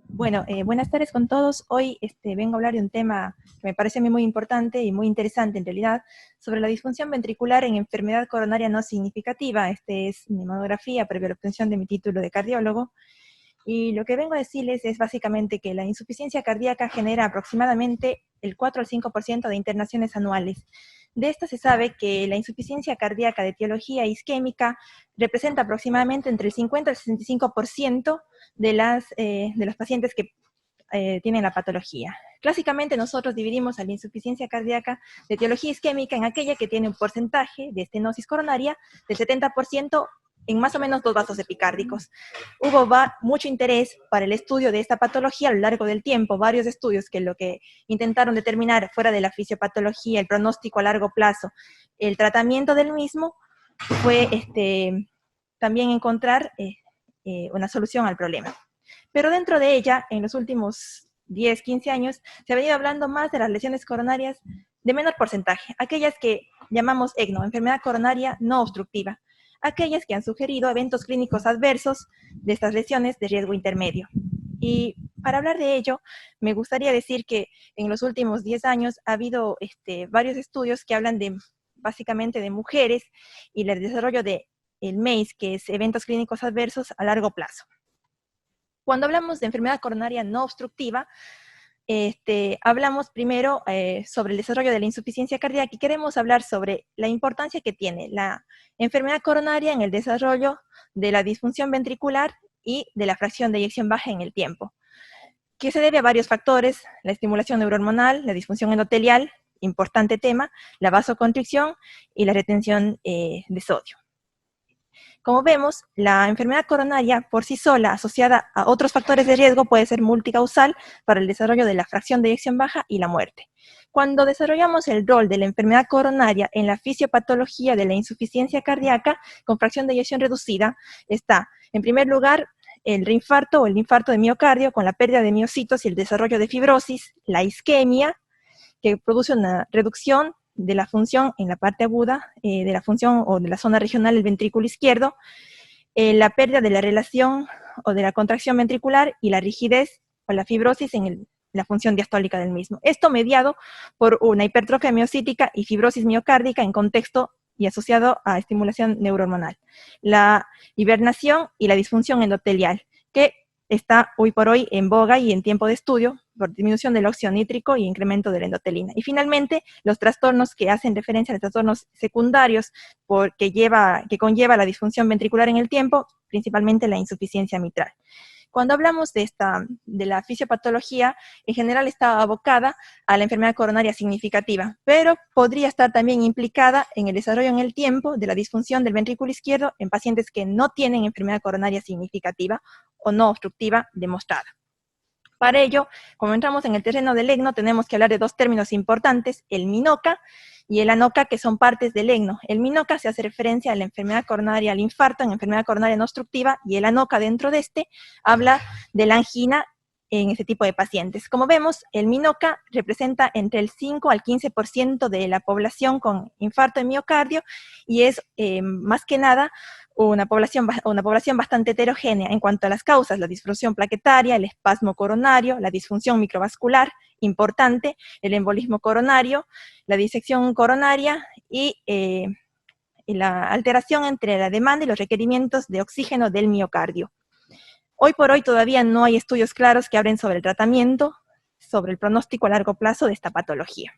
Buenas tardes con todos. Hoy vengo a hablar de un tema que me parece a mí muy importante y muy interesante en realidad, sobre la disfunción ventricular en enfermedad coronaria no significativa. Este es mi monografía previa a la obtención de mi título de cardiólogo. Y lo que vengo a decirles es básicamente que la insuficiencia cardíaca genera aproximadamente el 4 al 5% de internaciones anuales. De esto se sabe que la insuficiencia cardíaca de etiología isquémica representa aproximadamente entre el 50 al 65% de los pacientes que tienen la patología. Clásicamente nosotros dividimos a la insuficiencia cardíaca de etiología isquémica en aquella que tiene un porcentaje de estenosis coronaria del 70% en más o menos 2 vasos epicárdicos. Hubo mucho interés para el estudio de esta patología a lo largo del tiempo, varios estudios que lo que intentaron determinar fuera de la fisiopatología, el pronóstico a largo plazo, el tratamiento del mismo, fue también encontrar una solución al problema. Pero dentro de ella, en los últimos 10, 15 años, se ha venido hablando más de las lesiones coronarias de menor porcentaje, aquellas que llamamos ECNO, enfermedad coronaria no obstructiva, aquellas que han sugerido eventos clínicos adversos de estas lesiones de riesgo intermedio. Y para hablar de ello, me gustaría decir que en los últimos 10 años ha habido varios estudios que hablan básicamente de mujeres y el desarrollo de el MACE, que es eventos clínicos adversos a largo plazo. Cuando hablamos de enfermedad coronaria no obstructiva, hablamos primero sobre el desarrollo de la insuficiencia cardíaca y queremos hablar sobre la importancia que tiene la enfermedad coronaria en el desarrollo de la disfunción ventricular y de la fracción de eyección baja en el tiempo, que se debe a varios factores: la estimulación neurohormonal, la disfunción endotelial, importante tema, la vasoconstricción y la retención de sodio. Como vemos, la enfermedad coronaria por sí sola, asociada a otros factores de riesgo, puede ser multicausal para el desarrollo de la fracción de eyección baja y la muerte. Cuando desarrollamos el rol de la enfermedad coronaria en la fisiopatología de la insuficiencia cardíaca con fracción de eyección reducida, está, en primer lugar, el reinfarto o el infarto de miocardio con la pérdida de miocitos y el desarrollo de fibrosis, la isquemia, que produce una reducción de la función en la parte aguda de la función o de la zona regional del ventrículo izquierdo, la pérdida de la relación o de la contracción ventricular y la rigidez o la fibrosis en la función diastólica del mismo. Esto mediado por una hipertrofia miocítica y fibrosis miocárdica en contexto y asociado a estimulación neurohormonal. La hibernación y la disfunción endotelial, que está hoy por hoy en boga y en tiempo de estudio por disminución del óxido nítrico y incremento de la endotelina. Y finalmente, los trastornos que hacen referencia a los trastornos secundarios que conlleva la disfunción ventricular en el tiempo, principalmente la insuficiencia mitral. Cuando hablamos de la fisiopatología, en general está abocada a la enfermedad coronaria significativa, pero podría estar también implicada en el desarrollo en el tiempo de la disfunción del ventrículo izquierdo en pacientes que no tienen enfermedad coronaria significativa o no obstructiva demostrada. Para ello, como entramos en el terreno del ECNO, tenemos que hablar de dos términos importantes: el MINOCA y el ANOCA, que son partes del ECNO. El MINOCA se hace referencia a la enfermedad coronaria, al infarto en enfermedad coronaria no obstructiva, y el ANOCA dentro de este habla de la angina en este tipo de pacientes. Como vemos, el MINOCA representa entre el 5 al 15% de la población con infarto de miocardio y es más que nada una población bastante heterogénea en cuanto a las causas: la disfunción plaquetaria, el espasmo coronario, la disfunción microvascular, importante, el embolismo coronario, la disección coronaria y la alteración entre la demanda y los requerimientos de oxígeno del miocardio. Hoy por hoy todavía no hay estudios claros que hablen sobre el tratamiento, sobre el pronóstico a largo plazo de esta patología.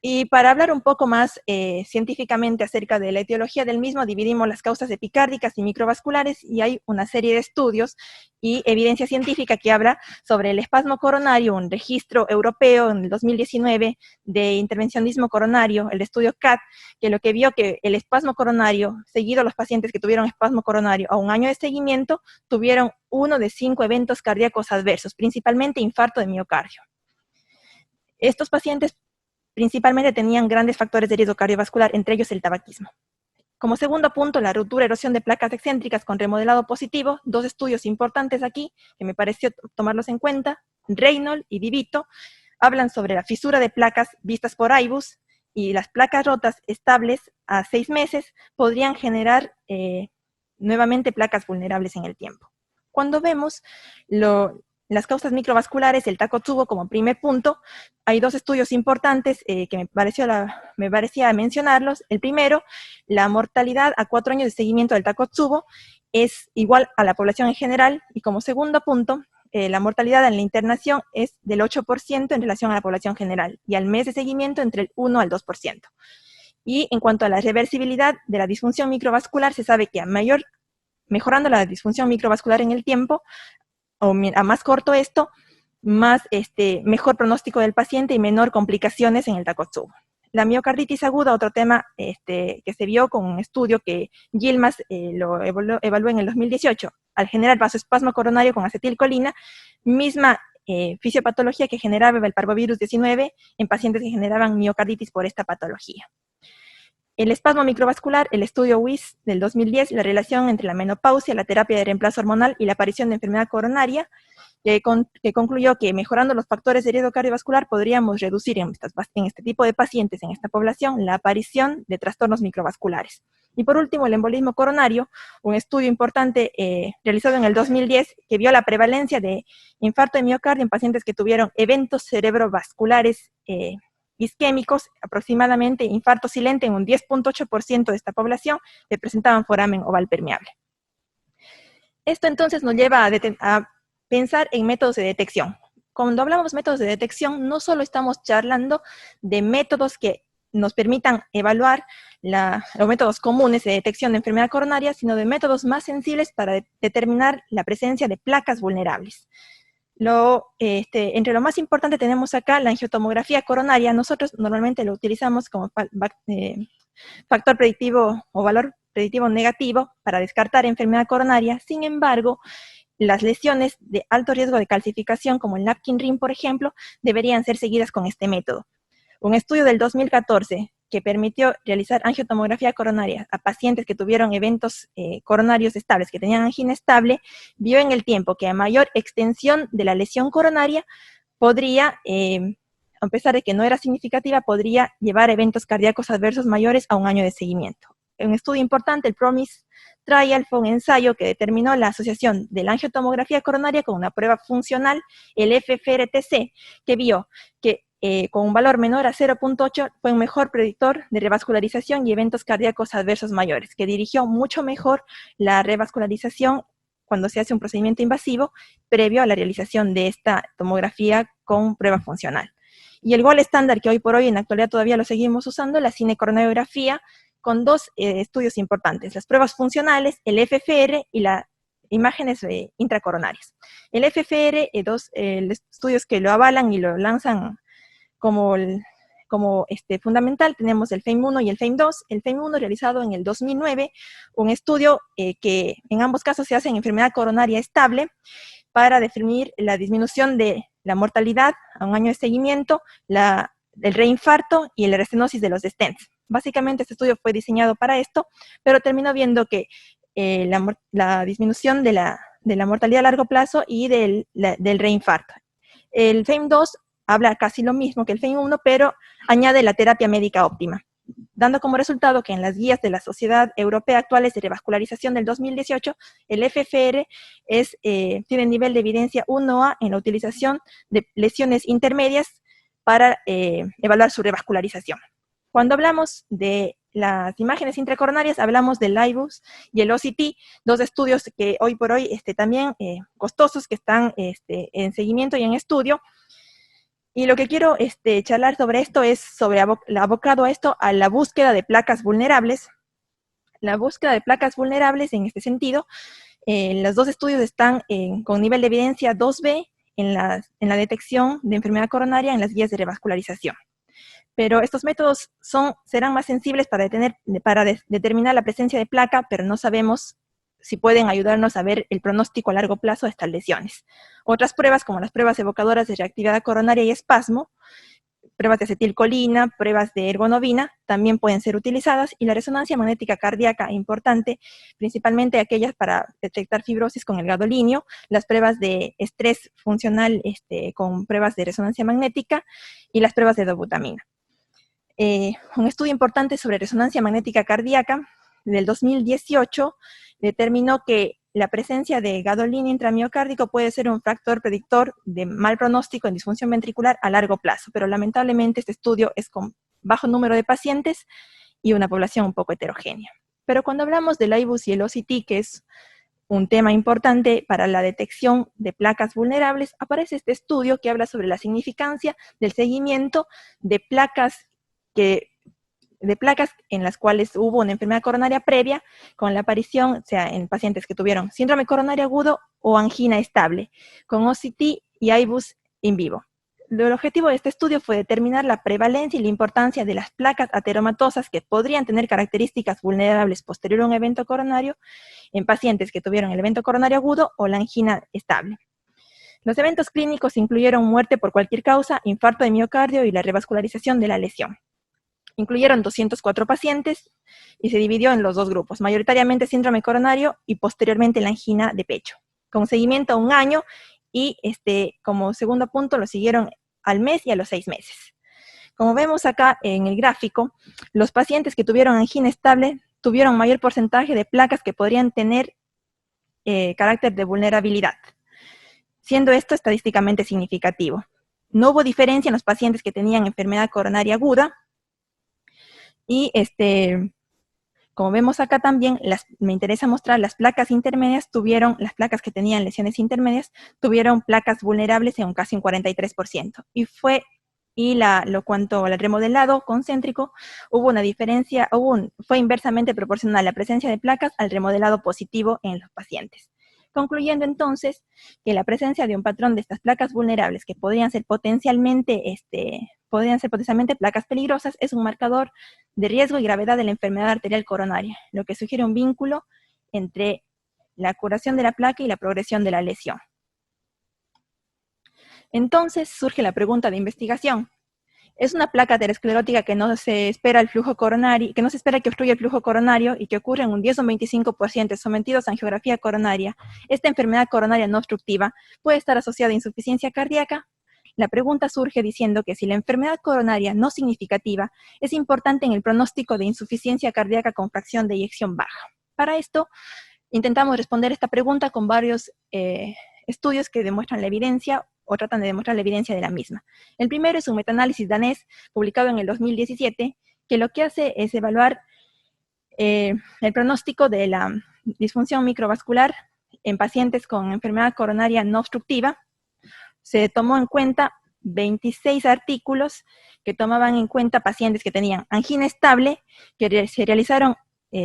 Y para hablar un poco más científicamente acerca de la etiología del mismo, dividimos las causas epicárdicas y microvasculares, y hay una serie de estudios y evidencia científica que habla sobre el espasmo coronario, un registro europeo en el 2019 de intervencionismo coronario, el estudio CAT, que lo que vio que el espasmo coronario, seguido a los pacientes que tuvieron espasmo coronario a un año de seguimiento, tuvieron 1 de 5 eventos cardíacos adversos, principalmente infarto de miocardio. Estos pacientes principalmente tenían grandes factores de riesgo cardiovascular, entre ellos el tabaquismo. Como segundo punto, la ruptura y erosión de placas excéntricas con remodelado positivo. Dos estudios importantes aquí, que me pareció tomarlos en cuenta, Reynolds y Divito, hablan sobre la fisura de placas vistas por IBUS, y las placas rotas estables a 6 meses podrían generar nuevamente placas vulnerables en el tiempo. Cuando vemos las causas microvasculares, el Takotsubo como primer punto. Hay dos estudios importantes que me parecía mencionarlos. El primero, la mortalidad a 4 años de seguimiento del Takotsubo es igual a la población en general, y como segundo punto, la mortalidad en la internación es del 8% en relación a la población general, y al mes de seguimiento entre el 1 al 2%. Y en cuanto a la reversibilidad de la disfunción microvascular, se sabe que mejorando la disfunción microvascular en el tiempo, o a más corto esto, más mejor pronóstico del paciente y menor complicaciones en el Takotsubo. La miocarditis aguda, otro tema que se vio con un estudio que Yilmaz lo evaluó en el 2018, al generar vasoespasmo coronario con acetilcolina, misma fisiopatología que generaba el parvovirus 19 en pacientes que generaban miocarditis por esta patología. El espasmo microvascular, el estudio WIS del 2010, la relación entre la menopausia, la terapia de reemplazo hormonal y la aparición de enfermedad coronaria, que concluyó que mejorando los factores de riesgo cardiovascular podríamos reducir en este tipo de pacientes, en esta población, la aparición de trastornos microvasculares. Y por último, el embolismo coronario, un estudio importante realizado en el 2010 que vio la prevalencia de infarto de miocardio en pacientes que tuvieron eventos cerebrovasculares isquémicos, aproximadamente infarto silente en un 10.8% de esta población que presentaban foramen oval permeable. Esto entonces nos lleva a pensar en métodos de detección. Cuando hablamos de métodos de detección, no solo estamos charlando de métodos que nos permitan evaluar los métodos comunes de detección de enfermedad coronaria, sino de métodos más sensibles para determinar la presencia de placas vulnerables. Entre lo más importante tenemos acá la angiotomografía coronaria. Nosotros normalmente lo utilizamos como factor predictivo o valor predictivo negativo para descartar enfermedad coronaria. Sin embargo, las lesiones de alto riesgo de calcificación, como el napkin ring, por ejemplo, deberían ser seguidas con este método. Un estudio del 2014 que permitió realizar angiotomografía coronaria a pacientes que tuvieron eventos coronarios estables, que tenían angina estable, vio en el tiempo que a mayor extensión de la lesión coronaria podría, a pesar de que no era significativa, podría llevar eventos cardíacos adversos mayores a un año de seguimiento. Un estudio importante, el PROMISE Trial, fue un ensayo que determinó la asociación de la angiotomografía coronaria con una prueba funcional, el FFRTC, que vio que con un valor menor a 0.8 fue un mejor predictor de revascularización y eventos cardíacos adversos mayores, que dirigió mucho mejor la revascularización cuando se hace un procedimiento invasivo previo a la realización de esta tomografía con prueba funcional. Y el gold estándar, que hoy por hoy en la actualidad todavía lo seguimos usando, la cinecoronariografía, con dos estudios importantes, las pruebas funcionales, el FFR y las imágenes intracoronarias. El FFR, dos estudios que lo avalan y lo lanzan como fundamental, tenemos el FAME1 y el FAME2. El FAME1 realizado en el 2009, un estudio que en ambos casos se hace en enfermedad coronaria estable para definir la disminución de la mortalidad a un año de seguimiento, el reinfarto y la restenosis de los stents. Básicamente este estudio fue diseñado para esto, pero terminó viendo que la disminución de la mortalidad a largo plazo y del reinfarto. El FAME2 habla casi lo mismo que el FAME1, pero añade la terapia médica óptima, dando como resultado que en las guías de la Sociedad Europea actuales de Revascularización del 2018, el FFR tiene nivel de evidencia 1A en la utilización de lesiones intermedias para evaluar su revascularización. Cuando hablamos de las imágenes intracoronarias, hablamos del IBUS y el OCT, dos estudios que hoy por hoy también costosos, que están en seguimiento y en estudio. Y lo que quiero charlar sobre esto es sobre abocado a esto, a la búsqueda de placas vulnerables. La búsqueda de placas vulnerables en este sentido, los dos estudios están con nivel de evidencia 2B en la detección de enfermedad coronaria en las guías de revascularización. Pero estos métodos serán más sensibles para determinar la presencia de placa, pero no sabemos si pueden ayudarnos a ver el pronóstico a largo plazo de estas lesiones. Otras pruebas, como las pruebas evocadoras de reactividad coronaria y espasmo, pruebas de acetilcolina, pruebas de ergonovina, también pueden ser utilizadas, y la resonancia magnética cardíaca, importante, principalmente aquellas para detectar fibrosis con el gadolinio, las pruebas de estrés funcional con pruebas de resonancia magnética, y las pruebas de dobutamina. Un estudio importante sobre resonancia magnética cardíaca del 2018 determinó que la presencia de gadolinium intramiocárdico puede ser un factor predictor de mal pronóstico en disfunción ventricular a largo plazo, pero lamentablemente este estudio es con bajo número de pacientes y una población un poco heterogénea. Pero cuando hablamos del IBUS y el OCT, que es un tema importante para la detección de placas vulnerables, aparece este estudio que habla sobre la significancia del seguimiento de placas en las cuales hubo una enfermedad coronaria previa con la aparición, o sea, en pacientes que tuvieron síndrome coronario agudo o angina estable, con OCT y IBUS in vivo. El objetivo de este estudio fue determinar la prevalencia y la importancia de las placas ateromatosas que podrían tener características vulnerables posterior a un evento coronario en pacientes que tuvieron el evento coronario agudo o la angina estable. Los eventos clínicos incluyeron muerte por cualquier causa, infarto de miocardio y la revascularización de la lesión. Incluyeron 204 pacientes y se dividió en los dos grupos, mayoritariamente síndrome coronario y posteriormente la angina de pecho, con seguimiento a un año y como segundo punto lo siguieron al mes y a los 6 meses. Como vemos acá en el gráfico, los pacientes que tuvieron angina estable tuvieron mayor porcentaje de placas que podrían tener carácter de vulnerabilidad, siendo esto estadísticamente significativo. No hubo diferencia en los pacientes que tenían enfermedad coronaria aguda y como vemos acá también, me interesa mostrar las placas intermedias las placas que tenían lesiones intermedias, tuvieron placas vulnerables en casi un 43%. Cuanto al remodelado concéntrico, hubo una diferencia, fue inversamente proporcional la presencia de placas al remodelado positivo en los pacientes. Concluyendo entonces que la presencia de un patrón de estas placas vulnerables que podrían ser potencialmente placas peligrosas es un marcador de riesgo y gravedad de la enfermedad arterial coronaria, lo que sugiere un vínculo entre la curación de la placa y la progresión de la lesión. Entonces surge la pregunta de investigación. Es una placa aterosclerótica que no se espera el flujo coronario, que no se espera que obstruya el flujo coronario y que ocurre en un 10 o 25% sometidos a angiografía coronaria. Esta enfermedad coronaria no obstructiva puede estar asociada a insuficiencia cardíaca. La pregunta surge diciendo que si la enfermedad coronaria no significativa es importante en el pronóstico de insuficiencia cardíaca con fracción de eyección baja. Para esto, intentamos responder esta pregunta con varios estudios que demuestran la evidencia o tratan de demostrar la evidencia de la misma. El primero es un metaanálisis danés publicado en el 2017, que lo que hace es evaluar el pronóstico de la disfunción microvascular en pacientes con enfermedad coronaria no obstructiva. Se tomó en cuenta 26 artículos que tomaban en cuenta pacientes que tenían angina estable, que se realizaron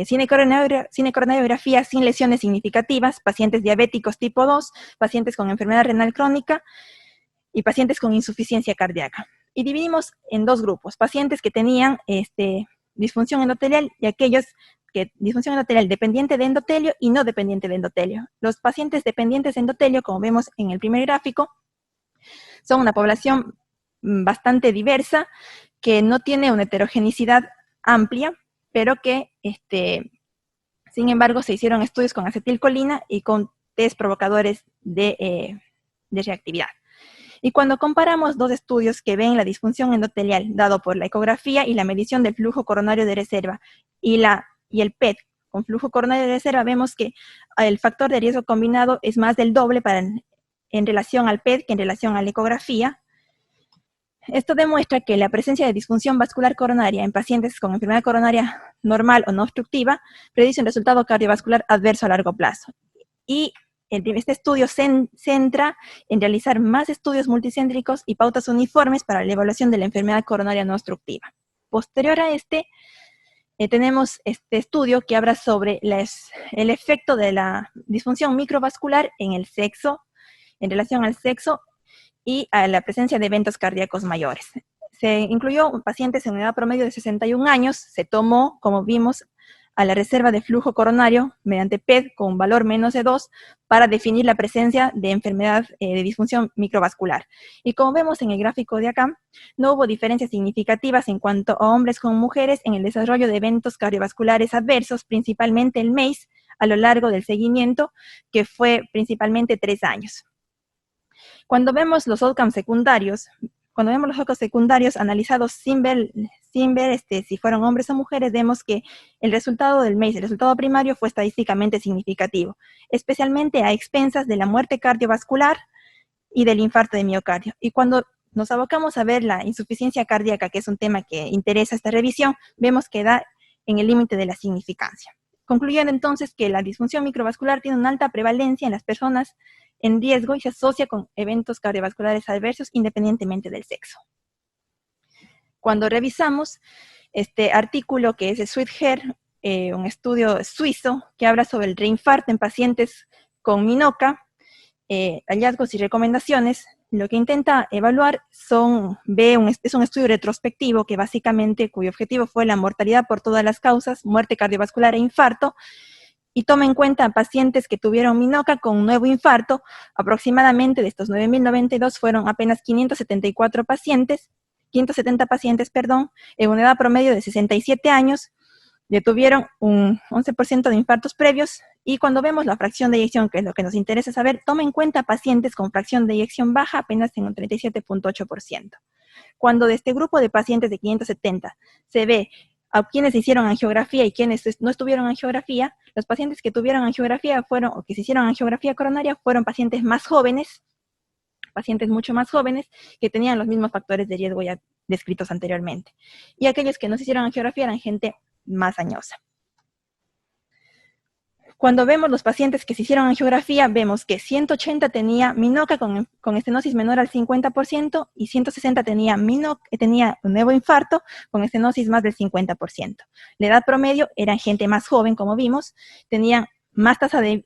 cinecoronariografía sin lesiones significativas, pacientes diabéticos tipo 2, pacientes con enfermedad renal crónica y pacientes con insuficiencia cardíaca. Y dividimos en dos grupos, pacientes que tenían disfunción endotelial y aquellos que disfunción endotelial dependiente de endotelio y no dependiente de endotelio. Los pacientes dependientes de endotelio, como vemos en el primer gráfico, son una población bastante diversa que no tiene una heterogeneidad amplia, pero que, sin embargo, se hicieron estudios con acetilcolina y con test provocadores de reactividad. Y cuando comparamos dos estudios que ven la disfunción endotelial dado por la ecografía y la medición del flujo coronario de reserva y el PET con flujo coronario de reserva, vemos que el factor de riesgo combinado es más del doble en relación al PET que en relación a la ecografía. Esto demuestra que la presencia de disfunción vascular coronaria en pacientes con enfermedad coronaria normal o no obstructiva predice un resultado cardiovascular adverso a largo plazo. Y este estudio se centra en realizar más estudios multicéntricos y pautas uniformes para la evaluación de la enfermedad coronaria no obstructiva. Posterior a tenemos este estudio que habla sobre el efecto de la disfunción microvascular en el sexo, en relación al sexo y a la presencia de eventos cardíacos mayores. Se incluyó pacientes en edad promedio de 61 años, se tomó, como vimos, a la reserva de flujo coronario mediante PET con valor menos de 2 para definir la presencia de enfermedad de disfunción microvascular. Y como vemos en el gráfico de acá, no hubo diferencias significativas en cuanto a hombres con mujeres en el desarrollo de eventos cardiovasculares adversos, principalmente el MACE, a lo largo del seguimiento, que fue principalmente 3 años. Cuando vemos los outcomes secundarios, cuando vemos los focos secundarios analizados sin ver si fueron hombres o mujeres, vemos que el resultado del MACE, el resultado primario, fue estadísticamente significativo, especialmente a expensas de la muerte cardiovascular y del infarto de miocardio. Y cuando nos abocamos a ver la insuficiencia cardíaca, que es un tema que interesa esta revisión, vemos que da en el límite de la significancia. Concluyendo entonces que la disfunción microvascular tiene una alta prevalencia en las personas en riesgo y se asocia con eventos cardiovasculares adversos independientemente del sexo. Cuando revisamos este artículo que es de Sweethair, un estudio suizo que habla sobre el reinfarto en pacientes con MINOCA, hallazgos y recomendaciones, lo que intenta evaluar es un estudio retrospectivo que básicamente, cuyo objetivo fue la mortalidad por todas las causas, muerte cardiovascular e infarto, y toma en cuenta a pacientes que tuvieron MINOCA con un nuevo infarto. Aproximadamente de estos 9.092 fueron apenas 570 pacientes, en una edad promedio de 67 años, tuvieron un 11% de infartos previos, y cuando vemos la fracción de eyección, que es lo que nos interesa saber, toma en cuenta pacientes con fracción de eyección baja apenas en un 37.8%. Cuando de este grupo de pacientes de 570 se ve a quienes hicieron angiografía y quienes no estuvieron angiografía, los pacientes que tuvieron angiografía o que se hicieron angiografía coronaria fueron pacientes más jóvenes, pacientes mucho más jóvenes, que tenían los mismos factores de riesgo ya descritos anteriormente. Y aquellos que no se hicieron angiografía eran gente más añosa. Cuando vemos los pacientes que se hicieron angiografía, vemos que 180 tenía MINOCA con estenosis menor al 50% y 160 tenía un nuevo infarto con estenosis más del 50%. La edad promedio eran gente más joven, como vimos, tenían más tasa de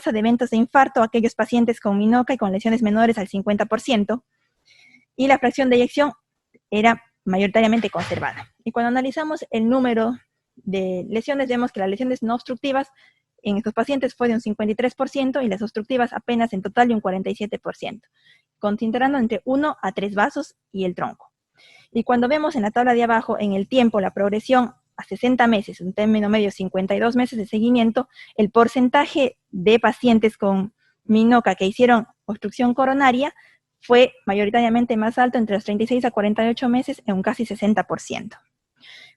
eventos de infarto aquellos pacientes con MINOCA y con lesiones menores al 50%, y la fracción de eyección era mayoritariamente conservada. Y cuando analizamos el número de lesiones, vemos que las lesiones no obstructivas en estos pacientes fue de un 53% y las obstructivas apenas en total de un 47%, considerando entre 1 a 3 vasos y el tronco. Y cuando vemos en la tabla de abajo, en el tiempo, la progresión a 60 meses, un término medio 52 meses de seguimiento, el porcentaje de pacientes con MINOCA que hicieron obstrucción coronaria fue mayoritariamente más alto entre los 36 a 48 meses en un casi 60%.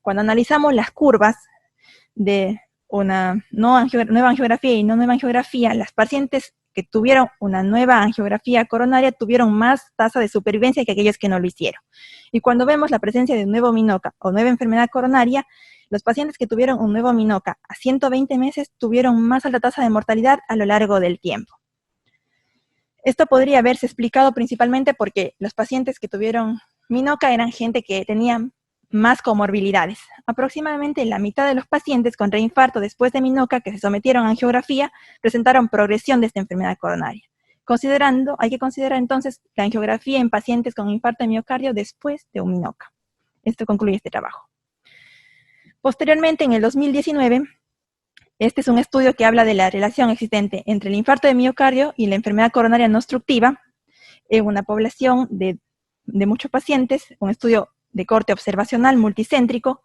Cuando analizamos las curvas de una nueva angiografía y no nueva angiografía, las pacientes que tuvieron una nueva angiografía coronaria tuvieron más tasa de supervivencia que aquellos que no lo hicieron. Y cuando vemos la presencia de un nuevo MINOCA o nueva enfermedad coronaria, los pacientes que tuvieron un nuevo MINOCA a 120 meses tuvieron más alta tasa de mortalidad a lo largo del tiempo. Esto podría haberse explicado principalmente porque los pacientes que tuvieron MINOCA eran gente que tenía más comorbilidades. Aproximadamente la mitad de los pacientes con reinfarto después de MINOCA que se sometieron a angiografía presentaron progresión de esta enfermedad coronaria. Hay que considerar entonces la angiografía en pacientes con infarto de miocardio después de un MINOCA. Esto concluye este trabajo. Posteriormente, en el 2019, este es un estudio que habla de la relación existente entre el infarto de miocardio y la enfermedad coronaria no obstructiva en una población de muchos pacientes, un estudio de corte observacional multicéntrico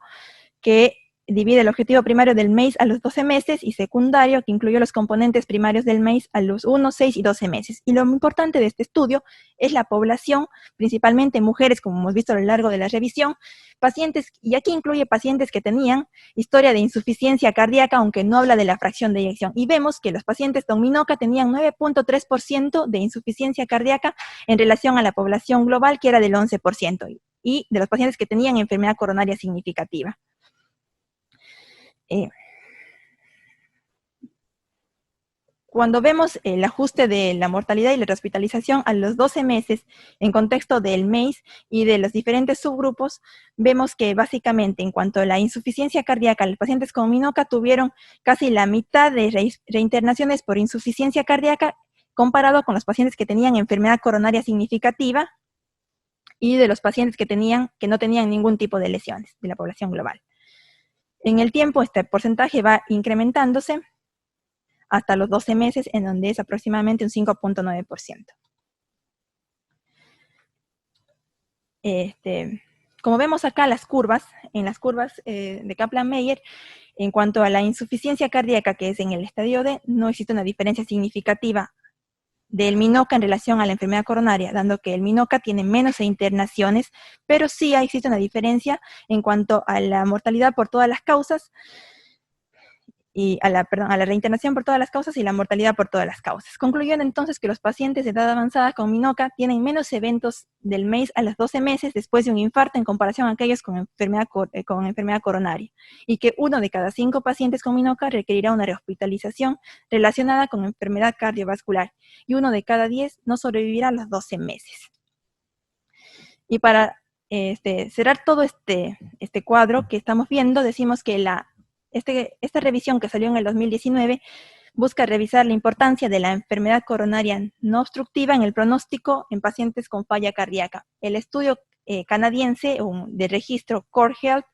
que divide el objetivo primario del MACE a los 12 meses y secundario que incluyó los componentes primarios del MACE a los 1, 6 y 12 meses. Y lo importante de este estudio es la población, principalmente mujeres, como hemos visto a lo largo de la revisión, pacientes, y aquí incluye pacientes que tenían historia de insuficiencia cardíaca, aunque no habla de la fracción de eyección. Y vemos que los pacientes con MINOCA tenían 9.3% de insuficiencia cardíaca en relación a la población global, que era del 11%, y de los pacientes que tenían enfermedad coronaria significativa. Cuando vemos el ajuste de la mortalidad y la hospitalización a los 12 meses en contexto del MACE y de los diferentes subgrupos, vemos que básicamente en cuanto a la insuficiencia cardíaca, los pacientes con MINOCA tuvieron casi la mitad de reinternaciones por insuficiencia cardíaca comparado con los pacientes que tenían enfermedad coronaria significativa y de los pacientes que no tenían ningún tipo de lesiones de la población global. En el tiempo, este porcentaje va incrementándose hasta los 12 meses, en donde es aproximadamente un 5.9%. Como vemos acá en las curvas de Kaplan-Meier, en cuanto a la insuficiencia cardíaca, que es en el estadio D, no existe una diferencia significativa del MINOCA en relación a la enfermedad coronaria, dando que el MINOCA tiene menos internaciones, pero sí existe una diferencia en cuanto a la mortalidad por todas las causas, y a la reinternación por todas las causas y la mortalidad por todas las causas. Concluyendo entonces que los pacientes de edad avanzada con MINOCA tienen menos eventos del MEIS a los 12 meses después de un infarto en comparación a aquellos con enfermedad coronaria, y que 1 de cada 5 pacientes con MINOCA requerirá una rehospitalización relacionada con enfermedad cardiovascular, y 1 de cada 10 no sobrevivirá a los 12 meses. Y para cerrar todo este cuadro que estamos viendo, decimos que esta revisión que salió en el 2019 busca revisar la importancia de la enfermedad coronaria no obstructiva en el pronóstico en pacientes con falla cardíaca. El estudio canadiense de registro Core Health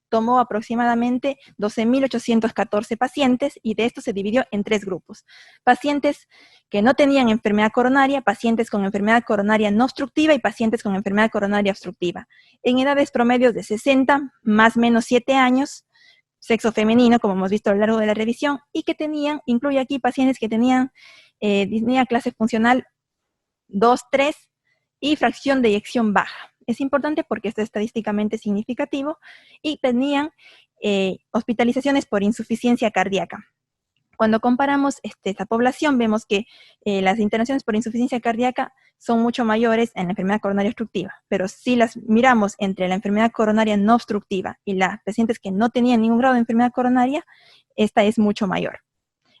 tomó aproximadamente 12.814 pacientes, y de estos se dividió en 3 grupos: pacientes que no tenían enfermedad coronaria, pacientes con enfermedad coronaria no obstructiva y pacientes con enfermedad coronaria obstructiva, en edades promedios de 60 más menos 7 años, sexo femenino, como hemos visto a lo largo de la revisión, y que incluye aquí pacientes que tenían disnea clase funcional 2, 3 y fracción de eyección baja. Es importante porque esto es estadísticamente significativo, y tenían hospitalizaciones por insuficiencia cardíaca. Cuando comparamos esta población, vemos que las internaciones por insuficiencia cardíaca son mucho mayores en la enfermedad coronaria obstructiva, pero si las miramos entre la enfermedad coronaria no obstructiva y las pacientes que no tenían ningún grado de enfermedad coronaria, esta es mucho mayor.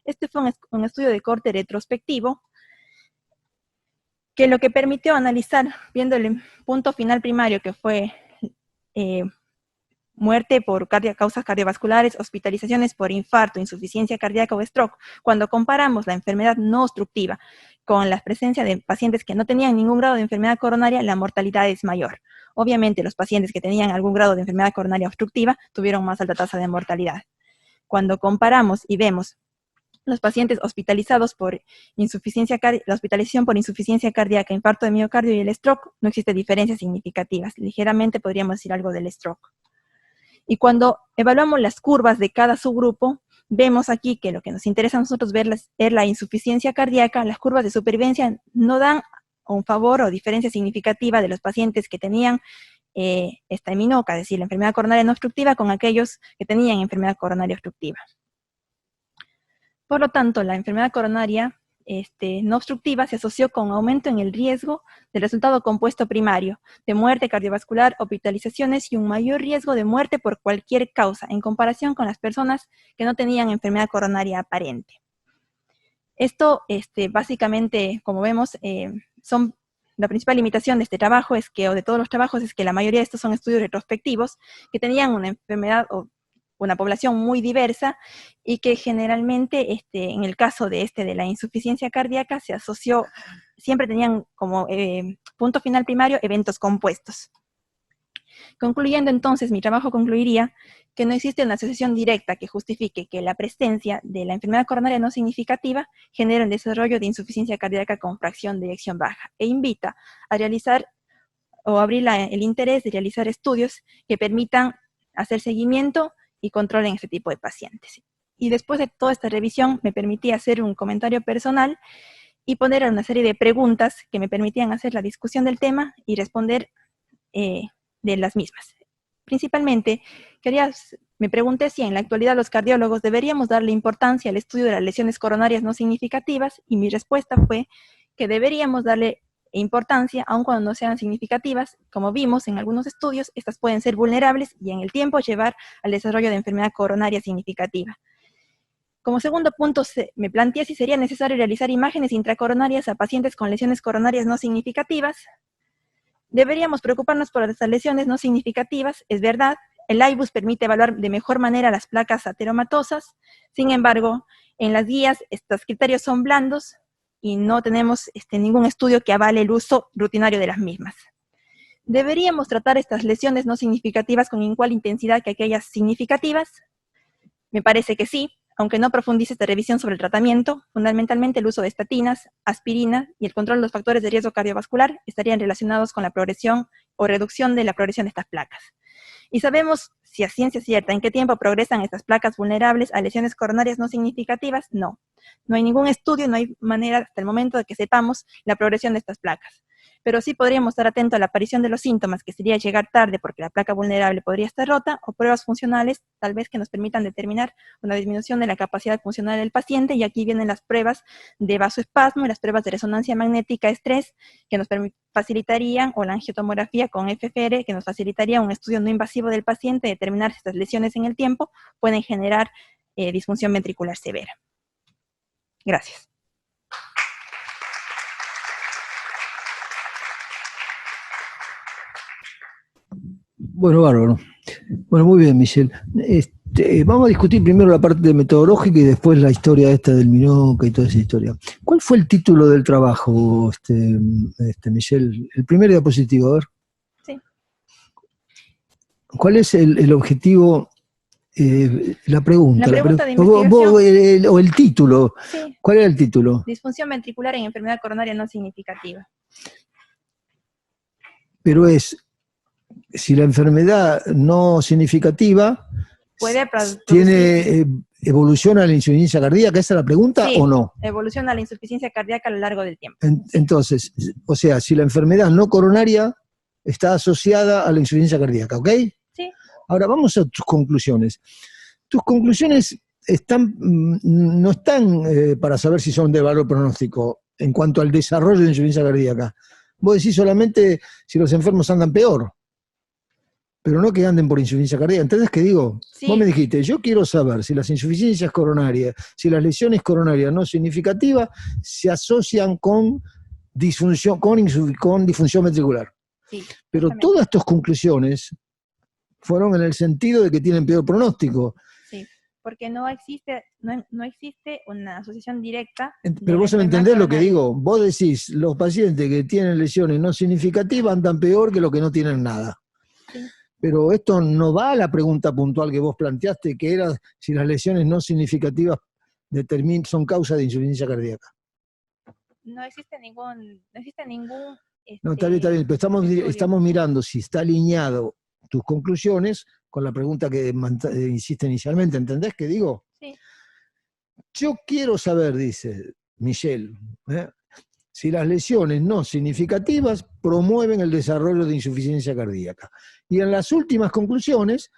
Este fue un estudio de corte retrospectivo que lo que permitió analizar, viendo el punto final primario, que fue muerte por causas cardiovasculares, hospitalizaciones por infarto, insuficiencia cardíaca o stroke. Cuando comparamos la enfermedad no obstructiva con la presencia de pacientes que no tenían ningún grado de enfermedad coronaria, la mortalidad es mayor. Obviamente, los pacientes que tenían algún grado de enfermedad coronaria obstructiva tuvieron más alta tasa de mortalidad. Cuando comparamos y vemos los pacientes hospitalizados por la hospitalización por insuficiencia cardíaca, infarto de miocardio y el stroke, no existe diferencias significativas. Ligeramente podríamos decir algo del stroke. Y cuando evaluamos las curvas de cada subgrupo, vemos aquí que lo que nos interesa a nosotros ver es la insuficiencia cardíaca. Las curvas de supervivencia no dan un favor o diferencia significativa de los pacientes que tenían esta MINOCA, es decir, la enfermedad coronaria no obstructiva, con aquellos que tenían enfermedad coronaria obstructiva. Por lo tanto, la enfermedad coronaria no obstructiva se asoció con aumento en el riesgo del resultado compuesto primario, de muerte cardiovascular, hospitalizaciones y un mayor riesgo de muerte por cualquier causa en comparación con las personas que no tenían enfermedad coronaria aparente. Esto, básicamente, como vemos, la principal limitación de este trabajo o de todos los trabajos, es que la mayoría de estos son estudios retrospectivos que tenían una enfermedad o una población muy diversa, y que generalmente en el caso de la insuficiencia cardíaca se asoció, siempre tenían como punto final primario eventos compuestos. Concluyendo entonces, mi trabajo concluiría que no existe una asociación directa que justifique que la presencia de la enfermedad coronaria no significativa genera el desarrollo de insuficiencia cardíaca con fracción de eyección baja, e invita a realizar o abrir el interés de realizar estudios que permitan hacer seguimiento y control en este tipo de pacientes. Y después de toda esta revisión, me permití hacer un comentario personal y poner una serie de preguntas que me permitían hacer la discusión del tema y responder de las mismas. Principalmente, me pregunté si en la actualidad los cardiólogos deberíamos darle importancia al estudio de las lesiones coronarias no significativas, y mi respuesta fue que deberíamos darle importancia, aun cuando no sean significativas. Como vimos en algunos estudios, estas pueden ser vulnerables y en el tiempo llevar al desarrollo de enfermedad coronaria significativa. Como segundo punto, me planteé si sería necesario realizar imágenes intracoronarias a pacientes con lesiones coronarias no significativas. Deberíamos preocuparnos por estas lesiones no significativas, es verdad. El IBUS permite evaluar de mejor manera las placas ateromatosas. Sin embargo, en las guías estos criterios son blandos y no tenemos ningún estudio que avale el uso rutinario de las mismas. ¿Deberíamos tratar estas lesiones no significativas con igual intensidad que aquellas significativas? Me parece que sí, aunque no profundice esta revisión sobre el tratamiento. Fundamentalmente el uso de estatinas, aspirina y el control de los factores de riesgo cardiovascular estarían relacionados con la progresión o reducción de la progresión de estas placas. Y sabemos si a ciencia cierta, ¿en qué tiempo progresan estas placas vulnerables a lesiones coronarias no significativas? No. No hay ningún estudio, no hay manera hasta el momento de que sepamos la progresión de estas placas. Pero sí podríamos estar atentos a la aparición de los síntomas, que sería llegar tarde porque la placa vulnerable podría estar rota, o pruebas funcionales, tal vez que nos permitan determinar una disminución de la capacidad funcional del paciente, y aquí vienen las pruebas de vasoespasmo y las pruebas de resonancia magnética estrés, que nos facilitarían, o la angiotomografía con FFR, que nos facilitaría un estudio no invasivo del paciente, determinar si estas lesiones en el tiempo pueden generar disfunción ventricular severa. Gracias. Bueno, bárbaro. Bueno, muy bien, Michelle. Vamos a discutir primero la parte metodológica y después la historia esta del Minoca y toda esa historia. ¿Cuál fue el título del trabajo, Michelle? El primer diapositivo, a ver. Sí. ¿Cuál es el objetivo? La pregunta de investigación. O el título. Sí. ¿Cuál era el título? Disfunción ventricular en enfermedad coronaria no significativa. Pero es, si la enfermedad no significativa tiene evolución a la insuficiencia cardíaca, ¿esa es la pregunta, sí, o no? Evolución a la insuficiencia cardíaca a lo largo del tiempo. Entonces, o sea, si la enfermedad no coronaria está asociada a la insuficiencia cardíaca, ¿ok? Sí. Ahora vamos a tus conclusiones. Tus conclusiones no están para saber si son de valor pronóstico en cuanto al desarrollo de insuficiencia cardíaca. Vos decís solamente si los enfermos andan peor, pero no que anden por insuficiencia cardíaca. ¿Entendés qué digo? Sí. Vos me dijiste, yo quiero saber si las insuficiencias coronarias, si las lesiones coronarias no significativas se asocian con disfunción, con disfunción ventricular. Sí, pero todas tus conclusiones fueron en el sentido de que tienen peor pronóstico. Sí, porque no existe una asociación directa. Pero vos me entendés lo que digo. Vos decís, los pacientes que tienen lesiones no significativas andan peor que los que no tienen nada. Sí. Pero esto no va a la pregunta puntual que vos planteaste, que era si las lesiones no significativas son causa de insuficiencia cardíaca. No existe ningún no, está bien, pero estamos mirando si está alineado tus conclusiones con la pregunta que hiciste inicialmente. ¿Entendés qué digo? Sí. Yo quiero saber, dice Michelle, si las lesiones no significativas promueven el desarrollo de insuficiencia cardíaca. Y en las últimas conclusiones,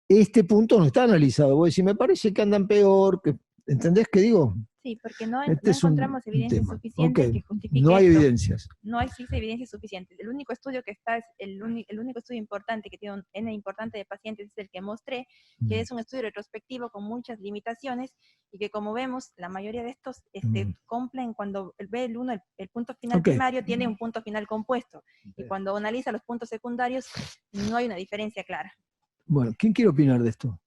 este punto no está analizado. Vos decís, me parece que andan peor, ¿entendés qué digo? Sí, porque no encontramos evidencias suficientes que justifiquen. No hay evidencias. No existe evidencias suficientes. El único estudio que está, el único estudio importante que tiene un N importante de pacientes es el que mostré, que es un estudio retrospectivo con muchas limitaciones y que, como vemos, la mayoría de estos cumplen cuando ve el punto final primario tiene un punto final compuesto. Y cuando analiza los puntos secundarios no hay una diferencia clara. Bueno, ¿quién quiere opinar de esto?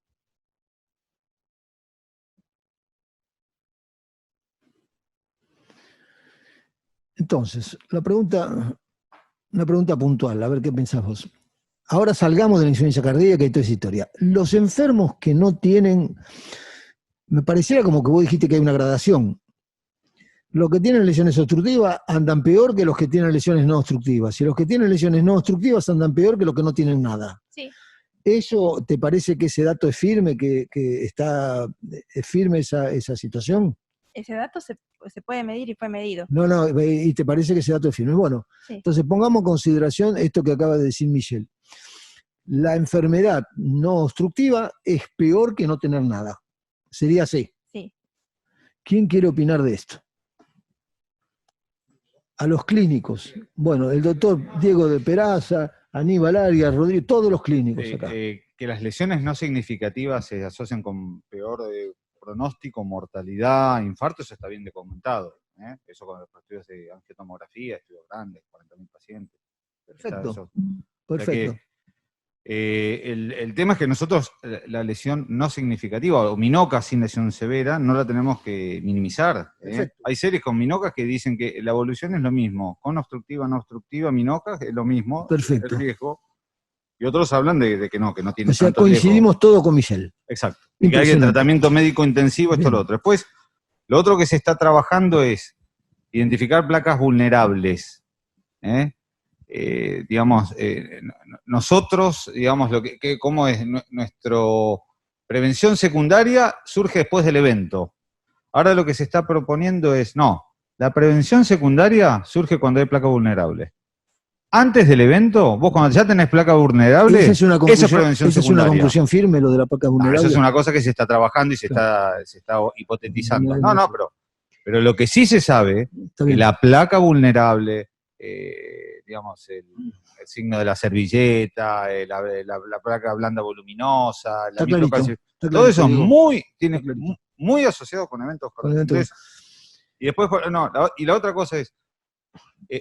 Entonces, una pregunta puntual, a ver qué pensás vos. Ahora salgamos de la insuficiencia cardíaca y toda esa historia. Los enfermos que no tienen, me pareciera como que vos dijiste que hay una gradación. Los que tienen lesiones obstructivas andan peor que los que tienen lesiones no obstructivas. Y los que tienen lesiones no obstructivas andan peor que los que no tienen nada. Sí. ¿Eso te parece que ese dato es firme, que está firme esa situación? Ese dato se puede medir y fue medido. No, y te parece que ese dato es firme. Bueno, sí. Entonces pongamos en consideración esto que acaba de decir Michelle. La enfermedad no obstructiva es peor que no tener nada. Sería así. Sí. ¿Quién quiere opinar de esto? A los clínicos. Bueno, el doctor Diego de Peraza, Aníbal Arias, Rodríguez, todos los clínicos acá. Que las lesiones no significativas se asocian con peor pronóstico, mortalidad, infarto, eso está bien documentado. Eso con los estudios de angiotomografía, estudios grandes, 40.000 pacientes. Perfecto. Perfecto. O sea el tema es que nosotros la lesión no significativa, o minoca sin lesión severa, no la tenemos que minimizar. Hay series con minocas que dicen que la evolución es lo mismo, con obstructiva, no obstructiva, minocas es lo mismo. Perfecto. El riesgo. Y otros hablan de que no tiene. O sea, coincidimos todo con Michelle. Exacto. Y que hay el tratamiento médico intensivo, esto, lo otro. Después, lo otro que se está trabajando es identificar placas vulnerables. digamos, nosotros, digamos, cómo es nuestro prevención secundaria surge después del evento. Ahora lo que se está proponiendo es, no, la prevención secundaria surge cuando hay placa vulnerable. Antes del evento, vos cuando ya tenés placa vulnerable, esa es una conclusión, esa es prevención esa secundaria. Es una conclusión firme, lo de la placa vulnerable. No, eso es una cosa que se está trabajando y se está hipotetizando. No, pero lo que sí se sabe, que la placa vulnerable, digamos, el signo de la servilleta, la placa blanda voluminosa, la microcalcio, todo eso tiene muy asociado con eventos coronarios. Y después, y la otra cosa es,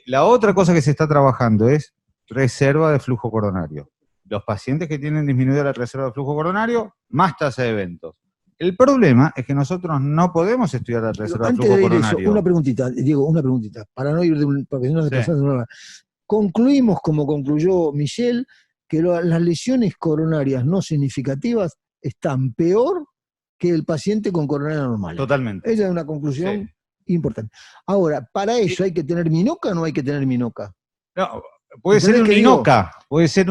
la otra cosa que se está trabajando es reserva de flujo coronario. Los pacientes que tienen disminuida la reserva de flujo coronario, más tasa de eventos. El problema es que nosotros no podemos estudiar la reserva de flujo coronario. Eso, una preguntita, Diego, una preguntita, para no ir porque no se pasa de una hora. Concluimos, como concluyó Michel, que las lesiones coronarias no significativas están peor que el paciente con coronaria normal. Totalmente. Esa es una conclusión importante. Ahora, ¿para eso hay que tener minoca o no hay que tener minoca? No, puede ser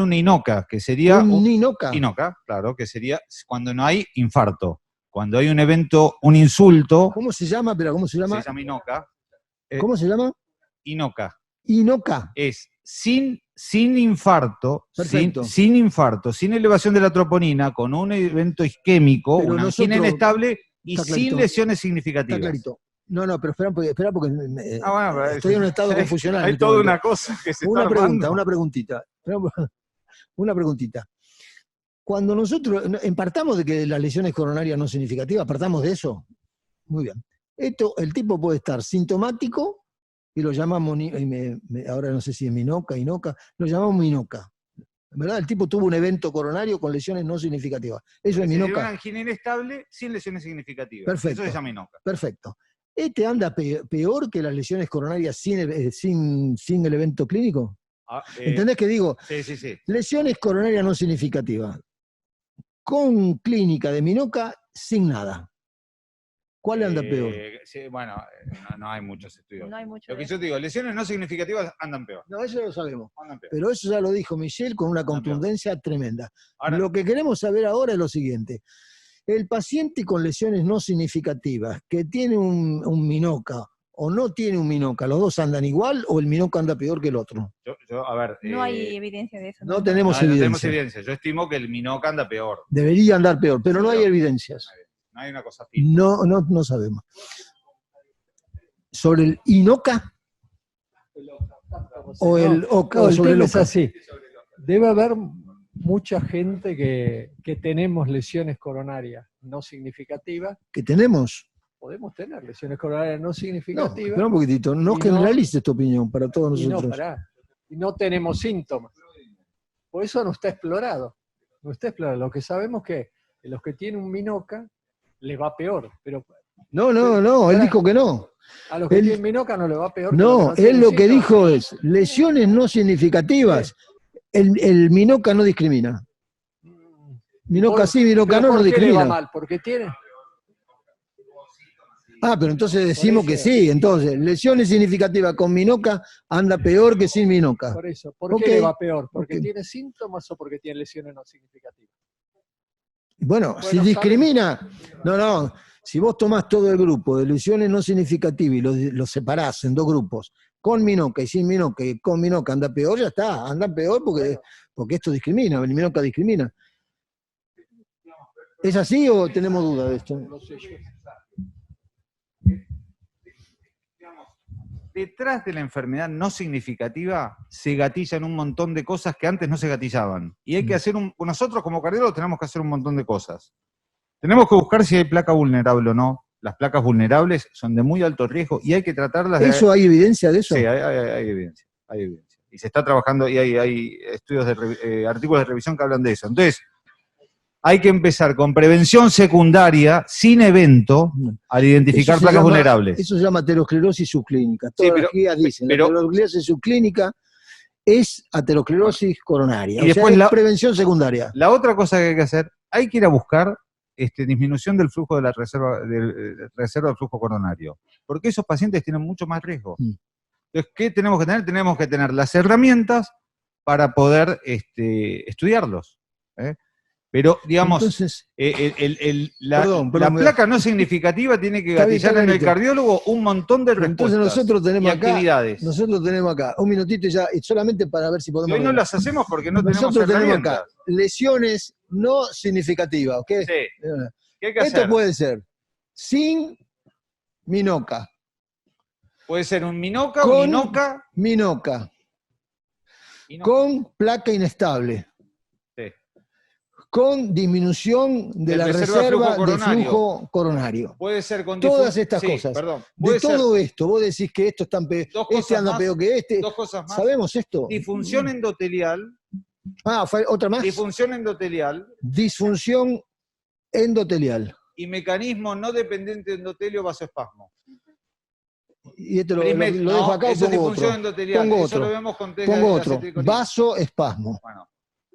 un INOCA, que sería... ¿Un INOCA? INOCA, claro, que sería cuando no hay infarto. Cuando hay un evento, un insulto... ¿Cómo se llama? ¿Cómo se llama? Se llama INOCA. ¿Cómo se llama? INOCA. INOCA. Es sin infarto, sin infarto, sin elevación de la troponina, con un evento isquémico, una angina inestable y sin lesiones significativas. Está clarito. No, pero espera porque estoy en un estado confusional. Hay toda una cosa que se está armando. Una preguntita. Cuando nosotros partamos de que las lesiones coronarias no significativas, partamos de eso. Muy bien. El tipo puede estar sintomático y lo llamamos, ahora no sé si es INOCA, lo llamamos MINOCA. En verdad, el tipo tuvo un evento coronario con lesiones no significativas. Eso es MINOCA. Una angina inestable sin lesiones significativas. Perfecto. Eso se llama INOCA. Perfecto. ¿Anda peor que las lesiones coronarias sin el evento clínico? ¿Entendés que digo? Sí. Lesiones coronarias no significativas, con clínica de MINOCA, sin nada. ¿Cuál anda peor? Sí, bueno, no hay muchos estudios. No hay mucho lo que yo te digo, lesiones no significativas andan peor. No, eso lo sabemos. Pero eso ya lo dijo Michel con una contundencia tremenda. Ahora, lo que queremos saber ahora es lo siguiente. El paciente con lesiones no significativas, que tiene un MINOCA o no tiene un MINOCA, ¿los dos andan igual o el MINOCA anda peor que el otro? A ver, no hay evidencia de eso. No tenemos evidencia. No tenemos evidencia. Yo estimo que el MINOCA anda peor. Debería andar peor, pero no hay evidencias. No hay una cosa fija. No sabemos. Sobre el INOCA o el OCA. El tema es así. Debe haber mucha gente que tenemos lesiones coronarias no significativas. ¿Que tenemos? Podemos tener lesiones coronarias no significativas. No, espera un poquitito, no generalices tu opinión para todos nosotros. Y no tenemos síntomas. Por eso no está explorado. Lo que sabemos es que los que tienen un MINOCA les va peor. Pero no, él dijo que no. A los que tienen MINOCA no les va peor. No, él lo que dijo es lesiones no significativas. El MINOCA no discrimina. MINOCA sí, MINOCA no discrimina. ¿Por qué le va mal? Porque tiene... Pero entonces decimos que sí. Entonces, lesiones significativas con MINOCA anda peor que sin MINOCA. Por eso. ¿Por qué le va peor? ¿Porque tiene síntomas o porque tiene lesiones no significativas? Bueno, si discrimina... No. Si vos tomás todo el grupo de lesiones no significativas y lo separás en dos grupos, con MINOCA y sin MINOCA, y con MINOCA anda peor, ya está. Anda peor porque esto discrimina, el MINOCA discrimina. ¿Es así o tenemos duda de esto? No sé yo. Detrás de la enfermedad no significativa se gatillan un montón de cosas que antes no se gatillaban. Y hay que hacer nosotros como cardiólogos tenemos que hacer un montón de cosas. Tenemos que buscar si hay placa vulnerable o no. Las placas vulnerables son de muy alto riesgo y hay que tratarlas de... ¿Eso hay evidencia de eso? Sí, hay evidencia. Y se está trabajando y hay estudios artículos de revisión que hablan de eso. Entonces, hay que empezar con prevención secundaria, sin evento, al identificar placas vulnerables. Eso se llama aterosclerosis subclínica. Todas las guías dicen, la aterosclerosis subclínica es aterosclerosis coronaria. Y después es prevención secundaria. La otra cosa que hay que hacer, hay que ir a buscar disminución del flujo de la reserva de flujo coronario. Porque esos pacientes tienen mucho más riesgo. Entonces, ¿qué tenemos que tener? Tenemos que tener las herramientas para poder estudiarlos. Pero, digamos, Entonces, la perdón, placa no significativa tiene que gatillar en el cardiólogo un montón de respuestas. Entonces nosotros tenemos y actividades. Nosotros tenemos acá, un minutito ya, y solamente para ver si podemos... Y hoy no las hacemos porque no nosotros tenemos tenemos herramientas. acá lesiones no significativas, ¿ok? Sí. ¿Qué hay que Esto hacer? puede ser sin minoca. Puede ser un minoca, Con minoca. Minoca. Con placa inestable. Sí. Con disminución de la reserva de flujo coronario. Puede ser con todas estas cosas. Perdón. De todo esto, vos decís que esto está peor, este anda peor que este. Dos cosas más. ¿Sabemos esto? Disfunción endotelial. ¿Otra más? Disfunción endotelial. Disfunción endotelial. Y mecanismo no dependiente de endotelio vasoespasmo. Y esto lo dejo acá o pongo otro. Eso lo vemos con test pongo de otro. aceticolina. Vasoespasmo. Bueno,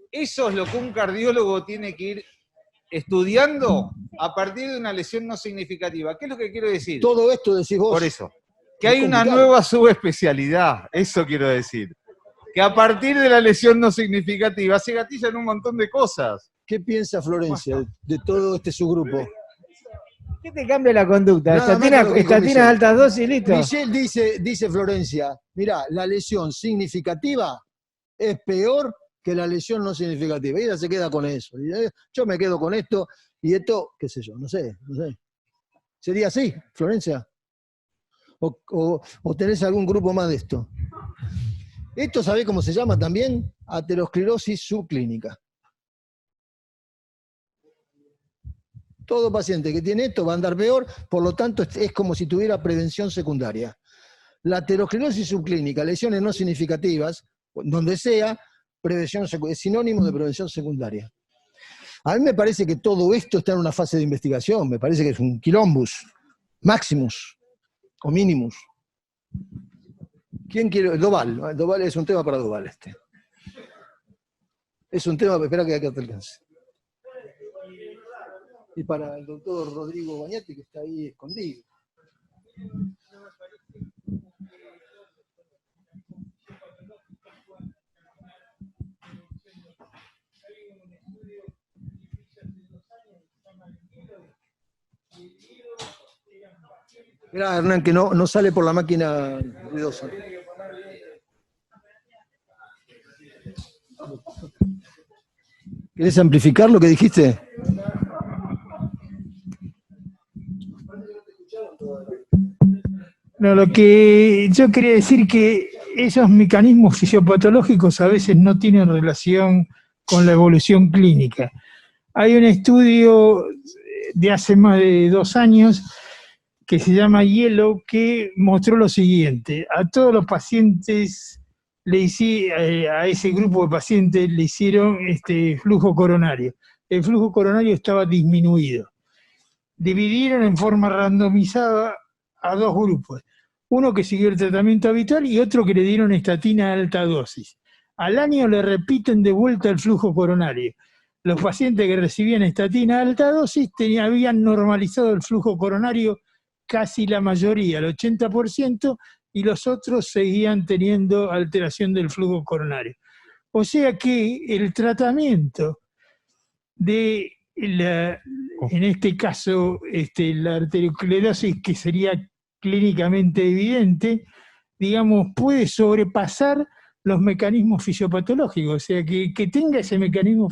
eso es lo que un cardiólogo tiene que ir estudiando a partir de una lesión no significativa. ¿Qué es lo que quiero decir? Todo esto decís vos. Por eso. Que hay una nueva subespecialidad. Eso quiero decir. Que a partir de la lesión no significativa se gatillan un montón de cosas. ¿Qué piensa Florencia de todo este subgrupo? ¿Qué te cambia la conducta? Estatinas de altas dosis, listo. Michelle dice Florencia, mirá, la lesión significativa es peor que la lesión no significativa. Y ella se queda con eso. Yo me quedo con esto y esto, qué sé yo, no sé. ¿Sería así, Florencia? ¿O tenés algún grupo más de esto? Esto, ¿sabés cómo se llama también? Aterosclerosis subclínica. Todo paciente que tiene esto va a andar peor, por lo tanto es como si tuviera prevención secundaria. La aterosclerosis subclínica, lesiones no significativas, donde sea, es sinónimo de prevención secundaria. A mí me parece que todo esto está en una fase de investigación, me parece que es un quilombus, maximus o minimus. ¿Quién quiere? Doval. Doval es un tema para Doval este. Es un tema, espera que te alcance. Y para el doctor Rodrigo Bañati, que está ahí escondido. Mirá, Hernán, que no sale por la máquina ruidosa. ¿Querés amplificar lo que dijiste? No, lo que yo quería decir que esos mecanismos fisiopatológicos a veces no tienen relación con la evolución clínica. Hay un estudio de hace más de 2 años que se llama Yellow, que mostró lo siguiente: a todos los pacientes, a ese grupo de pacientes le hicieron flujo coronario. El flujo coronario estaba disminuido. Dividieron en forma randomizada a 2 grupos. Uno que siguió el tratamiento habitual y otro que le dieron estatina a alta dosis. Al año le repiten de vuelta el flujo coronario. Los pacientes que recibían estatina a alta dosis habían normalizado el flujo coronario casi la mayoría, el 80%, y los otros seguían teniendo alteración del flujo coronario. O sea que el tratamiento de, en este caso, la arteriosclerosis, que sería clínicamente evidente, digamos, puede sobrepasar los mecanismos fisiopatológicos. O sea, que tenga ese mecanismo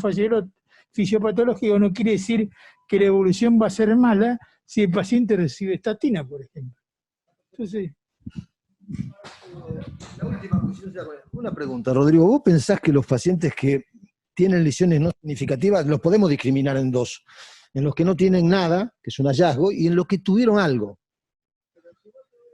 fisiopatológico no quiere decir que la evolución va a ser mala si el paciente recibe estatina, por ejemplo. Entonces... La última cuestión, una pregunta, Rodrigo. ¿Vos pensás que los pacientes que tienen lesiones no significativas los podemos discriminar en 2? En los que no tienen nada, que es un hallazgo, y en los que tuvieron algo.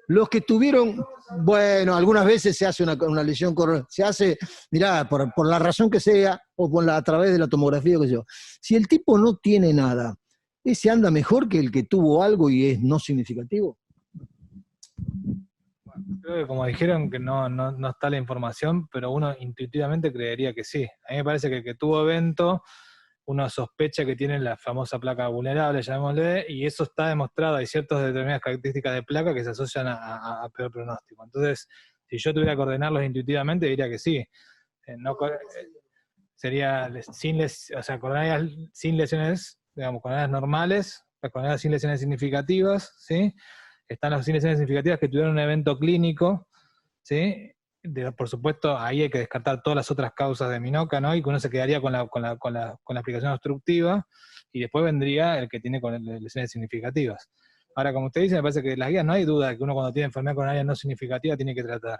Los que tuvieron, bueno, algunas veces se hace una lesión coronaria, se hace, mirá, por la razón que sea, o a través de la tomografía, qué sé yo. Si el tipo no tiene nada, ¿ese anda mejor que el que tuvo algo y es no significativo? Creo que como dijeron que no está la información, pero uno intuitivamente creería que sí. A mí me parece que el que tuvo evento, uno sospecha que tiene la famosa placa vulnerable, llamémosle, y eso está demostrado. Hay ciertas determinadas características de placa que se asocian a peor pronóstico. Entonces, Si yo tuviera que ordenarlos intuitivamente, diría que sí. Sería o sea, coronarias sin lesiones, digamos, coronarias normales, las coronarias sin lesiones significativas, ¿sí? Están las sin lesiones significativas que tuvieron un evento clínico, ¿sí? Por supuesto, ahí hay que descartar todas las otras causas de minoca, ¿no? Y que uno se quedaría con la aplicación obstructiva, y después vendría el que tiene con lesiones significativas. Ahora, como usted dice, me parece que las guías no hay duda de que uno cuando tiene enfermedad coronaria no significativa tiene que tratar.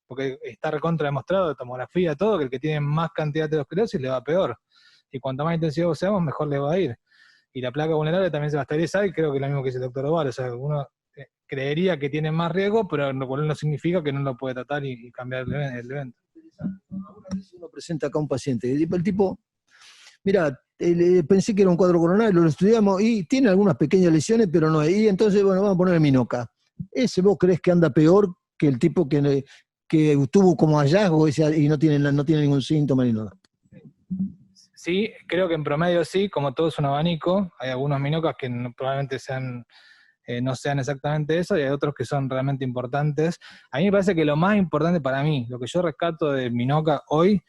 Porque está recontra demostrado de tomografía, todo, que el que tiene más cantidad de aterosclerosis le va peor. Y cuanto más intensivo seamos, mejor le va a ir. Y la placa vulnerable también se va a estabilizar, y creo que es lo mismo que dice el doctor Oval. O sea, uno creería que tiene más riesgo, pero lo cual no significa que no lo puede tratar y cambiar el evento. Uno presenta acá a un paciente, el tipo, mira, pensé que era un cuadro coronario, lo estudiamos y tiene algunas pequeñas lesiones, pero no. Y entonces, bueno, vamos a poner minoca. ¿Ese vos crees que anda peor que el tipo que tuvo como hallazgo y no tiene ningún síntoma ni nada? Sí, creo que en promedio sí, como todo es un abanico. Hay algunos minocas que probablemente no sean exactamente eso, y hay otros que son realmente importantes. A mí me parece que lo más importante para mí, lo que yo rescato de minoca hoy,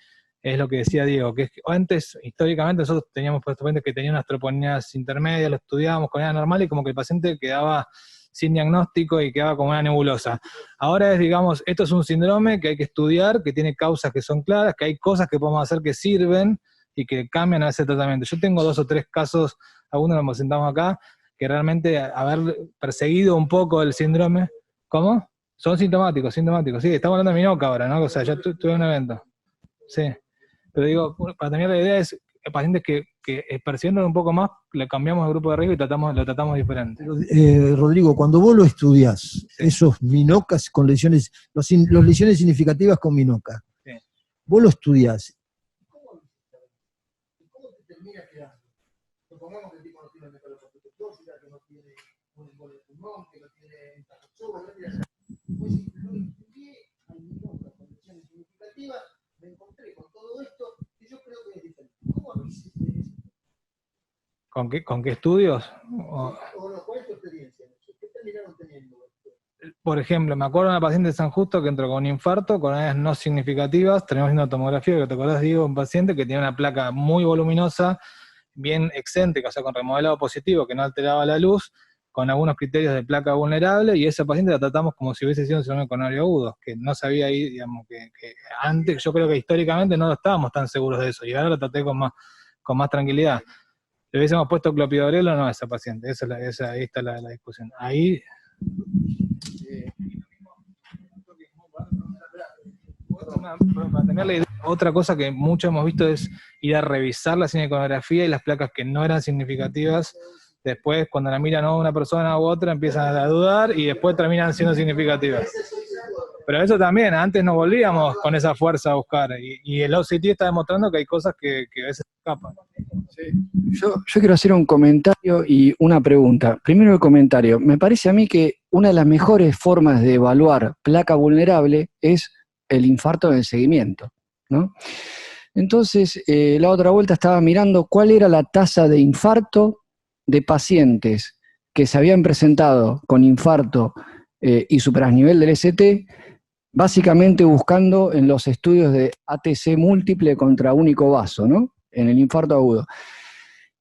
es lo que decía Diego, que es que antes, históricamente, nosotros teníamos pacientes que tenían unas troponinas intermedias, lo estudiábamos con edad normal, y como que el paciente quedaba sin diagnóstico y quedaba como una nebulosa. Ahora es, digamos, esto es un síndrome que hay que estudiar, que tiene causas que son claras, que hay cosas que podemos hacer que sirven y que cambian a ese tratamiento. Yo tengo 2 o 3 casos, algunos nos presentamos acá, que realmente haber perseguido un poco el síndrome. ¿Cómo? Son sintomáticos, sí, estamos hablando de minoca ahora, ¿no? O sea, ya tuve un evento. Sí. Pero digo, para terminar la idea es, pacientes que persiguiéndolo un poco más, le cambiamos el grupo de riesgo y lo tratamos diferente. Pero, Rodrigo, cuando vos lo estudiás, sí, esos minocas con lesiones, los lesiones significativas con minoca, sí, vos lo estudiás, ¿cómo te termina quedando? Supongamos que el tipo no tiene metalopatología, que no tiene un embolio de pulmón, que no tiene pues si lo estudié al minoca con lesiones significativas, me encontré con todo esto que yo creo que es diferente. ¿Cómo lo hiciste eso? ¿Con qué estudios? ¿Cuál es tu experiencia? ¿Qué terminaron teniendo? Por ejemplo, me acuerdo de una paciente de San Justo que entró con un infarto, con áreas no significativas, tenemos una tomografía, que te acordás, Diego, un paciente que tenía una placa muy voluminosa, bien excéntrica, o sea, con remodelado positivo, que no alteraba la luz, con algunos criterios de placa vulnerable, y esa paciente la tratamos como si hubiese sido un síndrome coronario agudo, que no sabía ahí, digamos, que antes, yo creo que históricamente no estábamos tan seguros de eso, y ahora la traté con más tranquilidad. ¿Le hubiésemos puesto clopidogrel o no a esa paciente? Ahí está la discusión. Ahí... Para tener la idea, otra cosa que mucho hemos visto es ir a revisar la cineconografía y las placas que no eran significativas. Después, cuando la miran una persona u otra, empiezan a dudar y después terminan siendo significativas. Pero eso también, antes nos volvíamos con esa fuerza a buscar. Y el OCT está demostrando que hay cosas que a veces escapan. Sí. Yo quiero hacer un comentario y una pregunta. Primero el comentario. Me parece a mí que una de las mejores formas de evaluar placa vulnerable es el infarto en el seguimiento, ¿no? Entonces, la otra vuelta estaba mirando cuál era la tasa de infarto de pacientes que se habían presentado con infarto y suprannivel del ST, básicamente buscando en los estudios de ATC múltiple contra único vaso, ¿no? En el infarto agudo.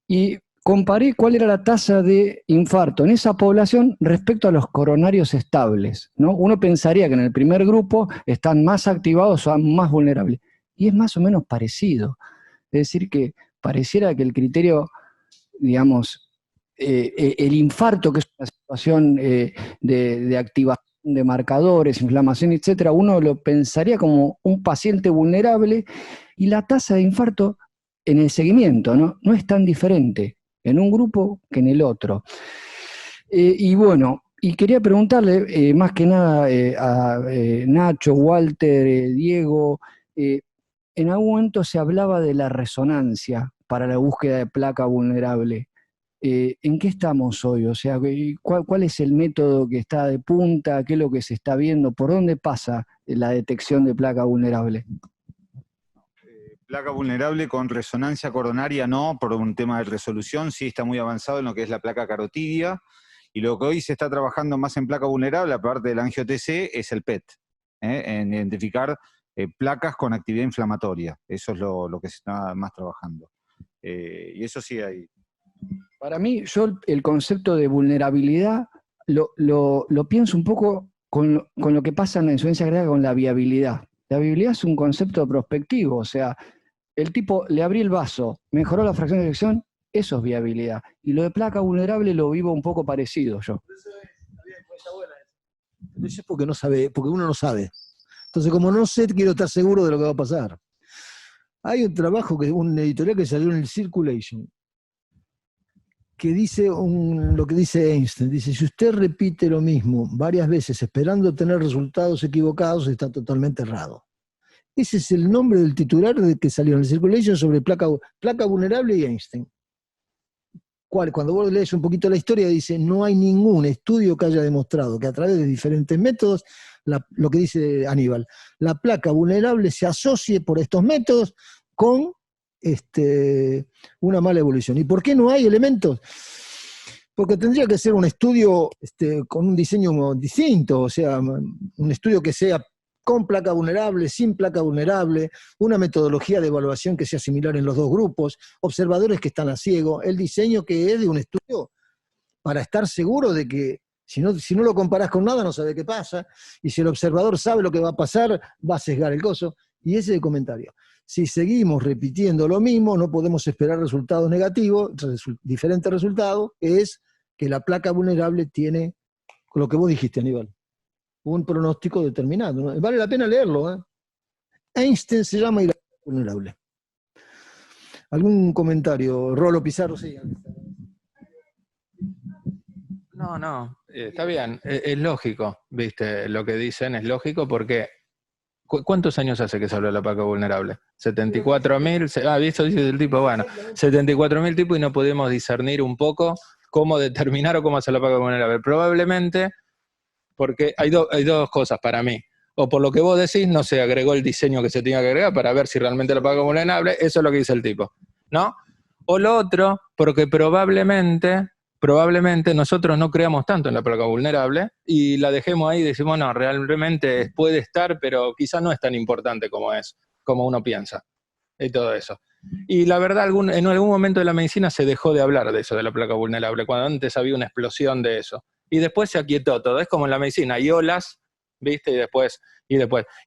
Y comparé cuál era la tasa de infarto en esa población respecto a los coronarios estables, ¿no? Uno pensaría que en el primer grupo están más activados o más vulnerables. Y es más o menos parecido. Es decir, que pareciera que el criterio, digamos, el infarto, que es una situación de activación de marcadores, inflamación, etcétera, uno lo pensaría como un paciente vulnerable, y la tasa de infarto en el seguimiento no es tan diferente en un grupo que en el otro. Y bueno, y quería preguntarle más que nada a Nacho, Walter, Diego, en algún momento se hablaba de la resonancia para la búsqueda de placa vulnerable. ¿En qué estamos hoy? O sea, ¿cuál es el método que está de punta? ¿Qué es lo que se está viendo? ¿Por dónde pasa la detección de placa vulnerable? Placa vulnerable con resonancia coronaria no, por un tema de resolución, sí está muy avanzado en lo que es la placa carotidia, y lo que hoy se está trabajando más en placa vulnerable, aparte del angio-TC, es el PET. en identificar placas con actividad inflamatoria. Eso es lo que se está más trabajando. Y eso sí hay. Para mí, yo el concepto de vulnerabilidad lo pienso un poco con lo que pasa en la insuficiencia cardíaca con la viabilidad. La viabilidad es un concepto prospectivo, o sea, el tipo le abrí el vaso, mejoró la fracción de eyección, eso es viabilidad. Y lo de placa vulnerable lo vivo un poco parecido yo. Eso es porque no sabe, porque uno no sabe. Entonces, como no sé, quiero estar seguro de lo que va a pasar. Hay un trabajo, un editorial que salió en el Circulation, que dice lo que dice Einstein. Dice, si usted repite lo mismo varias veces esperando tener resultados equivocados, está totalmente errado. Ese es el nombre del titular que salió en el Circulation sobre placa vulnerable y Einstein. Cuando vos lees un poquito la historia, dice, no hay ningún estudio que haya demostrado que a través de diferentes métodos, lo que dice Aníbal, la placa vulnerable se asocie por estos métodos con una mala evolución. ¿Y por qué no hay elementos? Porque tendría que ser un estudio con un diseño distinto, o sea, un estudio que sea con placa vulnerable, sin placa vulnerable, una metodología de evaluación que sea similar en los dos grupos, observadores que están a ciego, el diseño que es de un estudio para estar seguro de que si no lo comparás con nada no sabe qué pasa, y si el observador sabe lo que va a pasar, va a sesgar el coso, y ese es el comentario. Si seguimos repitiendo lo mismo, no podemos esperar resultados negativos, diferentes resultados, que es que la placa vulnerable tiene, lo que vos dijiste, Aníbal, un pronóstico determinado, ¿no? Vale la pena leerlo, ¿eh? Einstein se llama y la placa vulnerable. ¿Algún comentario? Rolo Pizarro, sí. No, está bien, es lógico, viste, lo que dicen es lógico porque ¿cuántos años hace que se habló de la placa vulnerable? 74.000, ¿viste? Dice el tipo, bueno, 74.000 tipos y no podemos discernir un poco cómo determinar o cómo hacer la placa vulnerable. Probablemente porque hay dos cosas para mí. O por lo que vos decís, no se agregó el diseño que se tenía que agregar para ver si realmente la placa vulnerable, eso es lo que dice el tipo, ¿no? O lo otro, porque probablemente nosotros no creamos tanto en la placa vulnerable y la dejemos ahí y decimos, no, realmente puede estar, pero quizá no es tan importante como uno piensa, y todo eso. Y la verdad, en algún momento de la medicina se dejó de hablar de eso, de la placa vulnerable, cuando antes había una explosión de eso. Y después se aquietó todo, es como en la medicina, hay olas, ¿viste? Y después.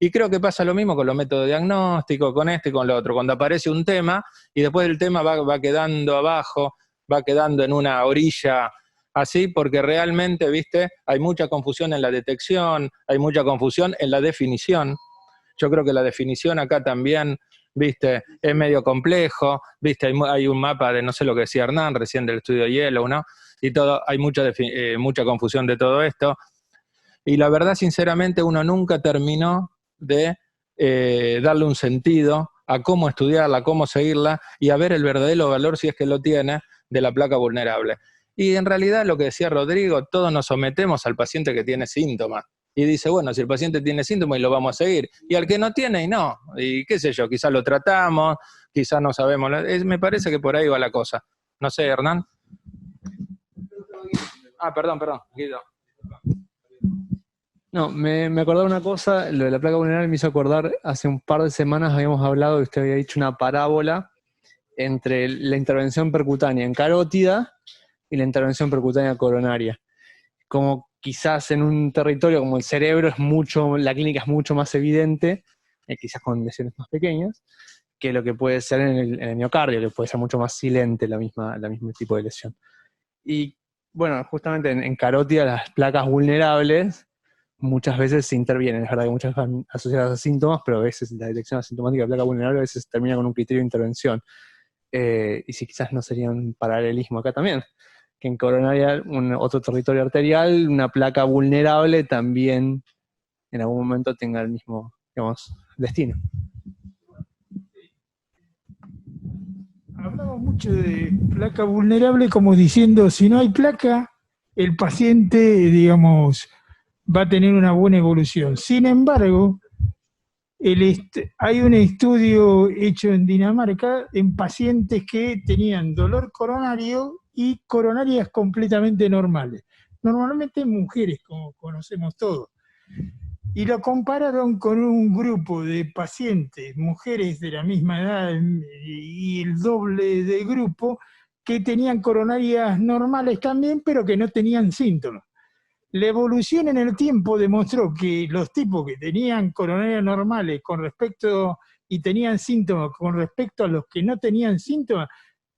Y creo que pasa lo mismo con los métodos de diagnóstico, con este y con lo otro. Cuando aparece un tema y después el tema va quedando abajo, va quedando en una orilla así, porque realmente, ¿viste? Hay mucha confusión en la detección, hay mucha confusión en la definición. Yo creo que la definición acá también, ¿viste? Es medio complejo, ¿viste? Hay un mapa de, no sé lo que decía Hernán recién del estudio Yellow, ¿no? Y todo, hay mucha confusión de todo esto. Y la verdad, sinceramente, uno nunca terminó de darle un sentido a cómo estudiarla, cómo seguirla y a ver el verdadero valor, si es que lo tiene, de la placa vulnerable. Y en realidad, lo que decía Rodrigo, todos nos sometemos al paciente que tiene síntomas. Y dice, bueno, si el paciente tiene síntomas y lo vamos a seguir. Y al que no tiene, y no. Y qué sé yo, quizás lo tratamos, quizás no sabemos. Me parece que por ahí va la cosa. No sé, Hernán. Perdón, Guido. No, me acordaba una cosa, lo de la placa vulnerable me hizo acordar, hace un par de semanas habíamos hablado, usted había dicho una parábola entre la intervención percutánea en carótida y la intervención percutánea coronaria. Como quizás en un territorio como el cerebro la clínica es mucho más evidente, quizás con lesiones más pequeñas, que lo que puede ser en el miocardio, que puede ser mucho más silente la misma tipo de lesión. Y bueno, justamente en carótida las placas vulnerables muchas veces se intervienen, es verdad que muchas veces van asociadas a síntomas, pero a veces la detección asintomática de placa vulnerable a veces termina con un criterio de intervención. Y si quizás no sería un paralelismo acá también, que en coronaria, otro territorio arterial, una placa vulnerable también en algún momento tenga el mismo, digamos, destino. Hablamos mucho de placa vulnerable como diciendo, si no hay placa, el paciente, digamos, va a tener una buena evolución. Sin embargo, hay un estudio hecho en Dinamarca en pacientes que tenían dolor coronario y coronarias completamente normales. Normalmente mujeres, como conocemos todos. y lo compararon con un grupo de pacientes, mujeres de la misma edad y el doble de grupo, que tenían coronarias normales también, pero que no tenían síntomas. La evolución en el tiempo demostró que los tipos que tenían coronarias normales y tenían síntomas con respecto a los que no tenían síntomas,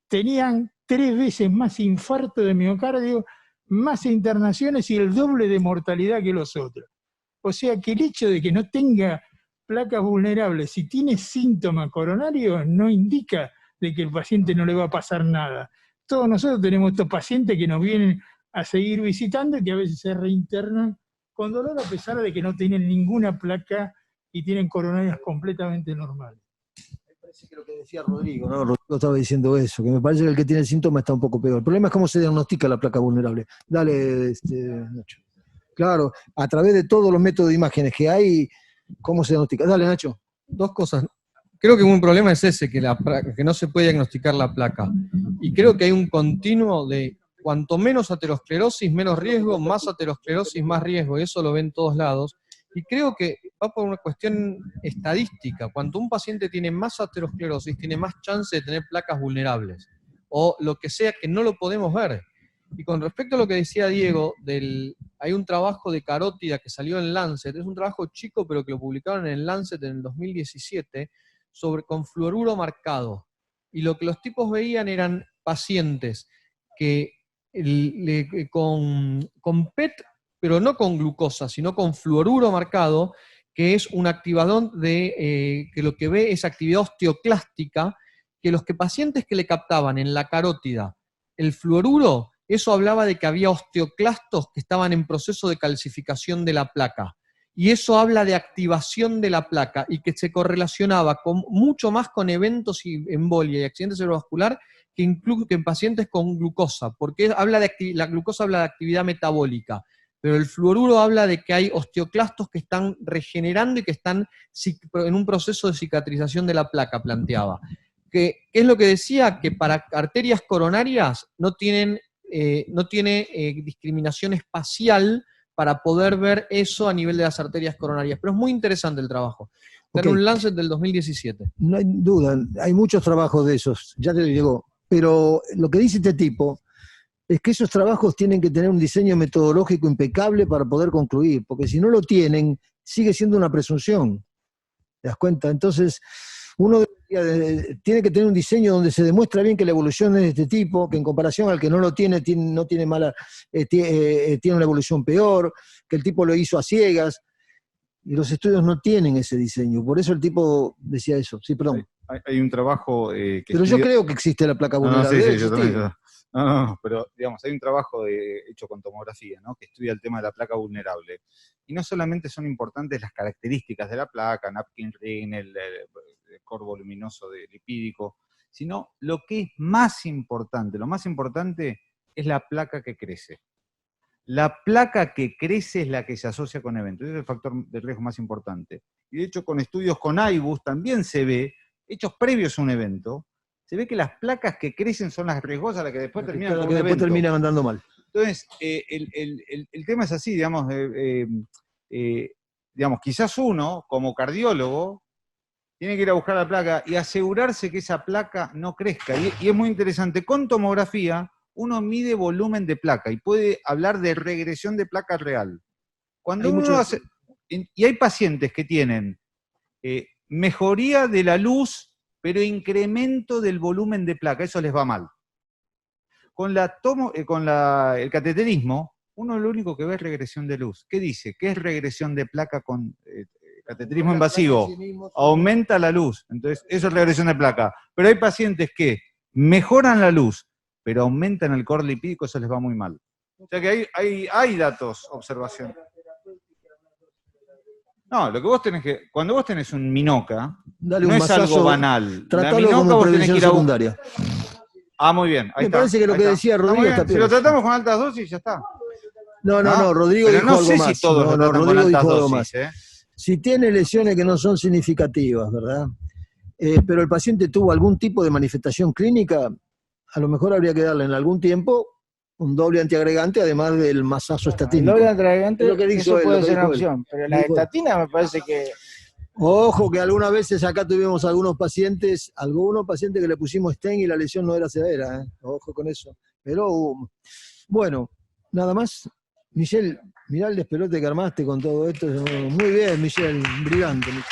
tenían 3 veces más infarto de miocardio, más internaciones y el doble de mortalidad que los otros. O sea que el hecho de que no tenga placas vulnerables, si tiene síntomas coronarios, no indica de que el paciente no le va a pasar nada. Todos nosotros tenemos estos pacientes que nos vienen a seguir visitando y que a veces se reinternan con dolor a pesar de que no tienen ninguna placa y tienen coronarias completamente normales. Me parece que lo que decía Rodrigo, ¿no? Rodrigo estaba diciendo eso, que me parece que el que tiene el síntoma está un poco peor. El problema es cómo se diagnostica la placa vulnerable. Dale, Nacho. Claro, a través de todos los métodos de imágenes que hay, ¿cómo se diagnostica? Dale, Nacho. 2 cosas. Creo que un problema es ese, que no se puede diagnosticar la placa. Y creo que hay un continuo de cuanto menos aterosclerosis, menos riesgo, más aterosclerosis, más riesgo, y eso lo ven en todos lados. Y creo que va por una cuestión estadística. Cuanto un paciente tiene más aterosclerosis, tiene más chance de tener placas vulnerables, o lo que sea que no lo podemos ver. Y con respecto a lo que decía Diego, hay un trabajo de carótida que salió en Lancet, es un trabajo chico, pero que lo publicaron en Lancet en el 2017, con fluoruro marcado. Y lo que los tipos veían eran pacientes que con PET, pero no con glucosa, sino con fluoruro marcado, que es un activador que lo que ve es actividad osteoclástica, que los pacientes que le captaban en la carótida el fluoruro, eso hablaba de que había osteoclastos que estaban en proceso de calcificación de la placa. Y eso habla de activación de la placa y que se correlacionaba mucho más con eventos y embolia y accidente cerebrovascular que en pacientes con glucosa, porque la glucosa habla de actividad metabólica, pero el fluoruro habla de que hay osteoclastos que están regenerando y que están en un proceso de cicatrización de la placa, planteaba. ¿Qué es lo que decía? Que para arterias coronarias no tiene discriminación espacial para poder ver eso a nivel de las arterias coronarias. Pero es muy interesante el trabajo. Está en un Lancet del 2017. No hay duda, hay muchos trabajos de esos, ya te lo digo. Pero lo que dice este tipo es que esos trabajos tienen que tener un diseño metodológico impecable para poder concluir, porque si no lo tienen, sigue siendo una presunción. ¿Te das cuenta? Entonces, uno tiene que tener un diseño donde se demuestra bien que la evolución es de este tipo, que en comparación al que no lo tiene, tiene una evolución peor, que el tipo lo hizo a ciegas, y los estudios no tienen ese diseño. Por eso el tipo decía eso. Sí, perdón. Hay un trabajo pero yo creo que existe la placa vulnerable. Sí, yo también. No, pero digamos, hay un trabajo hecho con tomografía, ¿no? Que estudia el tema de la placa vulnerable. Y no solamente son importantes las características de la placa, Napkin ring, el core voluminoso lipídico, sino lo que es más importante. Lo más importante es la placa que crece. La placa que crece es la que se asocia con eventos. Ese es el factor de riesgo más importante. Y de hecho, con estudios con IBUS también se ve, hechos previos a un evento, se ve que las placas que crecen son las riesgosas, las que después terminan con un evento. Después terminan andando mal. Entonces, el tema es así, digamos, quizás uno, como cardiólogo, tiene que ir a buscar la placa y asegurarse que esa placa no crezca. Y es muy interesante, con tomografía, uno mide volumen de placa y puede hablar de regresión de placa real. Cuando y hay pacientes que tienen mejoría de la luz, pero incremento del volumen de placa, eso les va mal. Con el cateterismo, uno lo único que ve es regresión de luz. ¿Qué dice? ¿Qué es regresión de placa con cateterismo invasivo? Aumenta la luz, entonces eso es regresión de placa. Pero hay pacientes que mejoran la luz, pero aumentan el core lipídico, eso les va muy mal. O sea que hay datos, observación. No, lo que vos tenés que, cuando vos tenés un minoca, no es algo banal. La minoca vos tenés que ir a secundaria. Muy bien, ahí Me parece que lo que decía Rodrigo está bien. Si lo tratamos con altas dosis, ya está. No, Rodrigo dijo algo más. Pero no sé si todos lo tratan con altas dosis. Si tiene lesiones que no son significativas, ¿verdad? Pero el paciente tuvo algún tipo de manifestación clínica, a lo mejor habría que darle en algún tiempo un doble antiagregante, además del masazo El estatínico. doble antiagregante, Es lo que dijo eso él, puede lo que ser una dijo él. opción, pero la Dijo él. estatina me parece que... Ojo que algunas veces acá tuvimos algunos pacientes que le pusimos stent y la lesión no era severa, ¿eh? Ojo con eso. Pero bueno, nada más. Michelle, mirá el despelote que armaste con todo esto. Muy bien, Michelle, brillante. Michelle.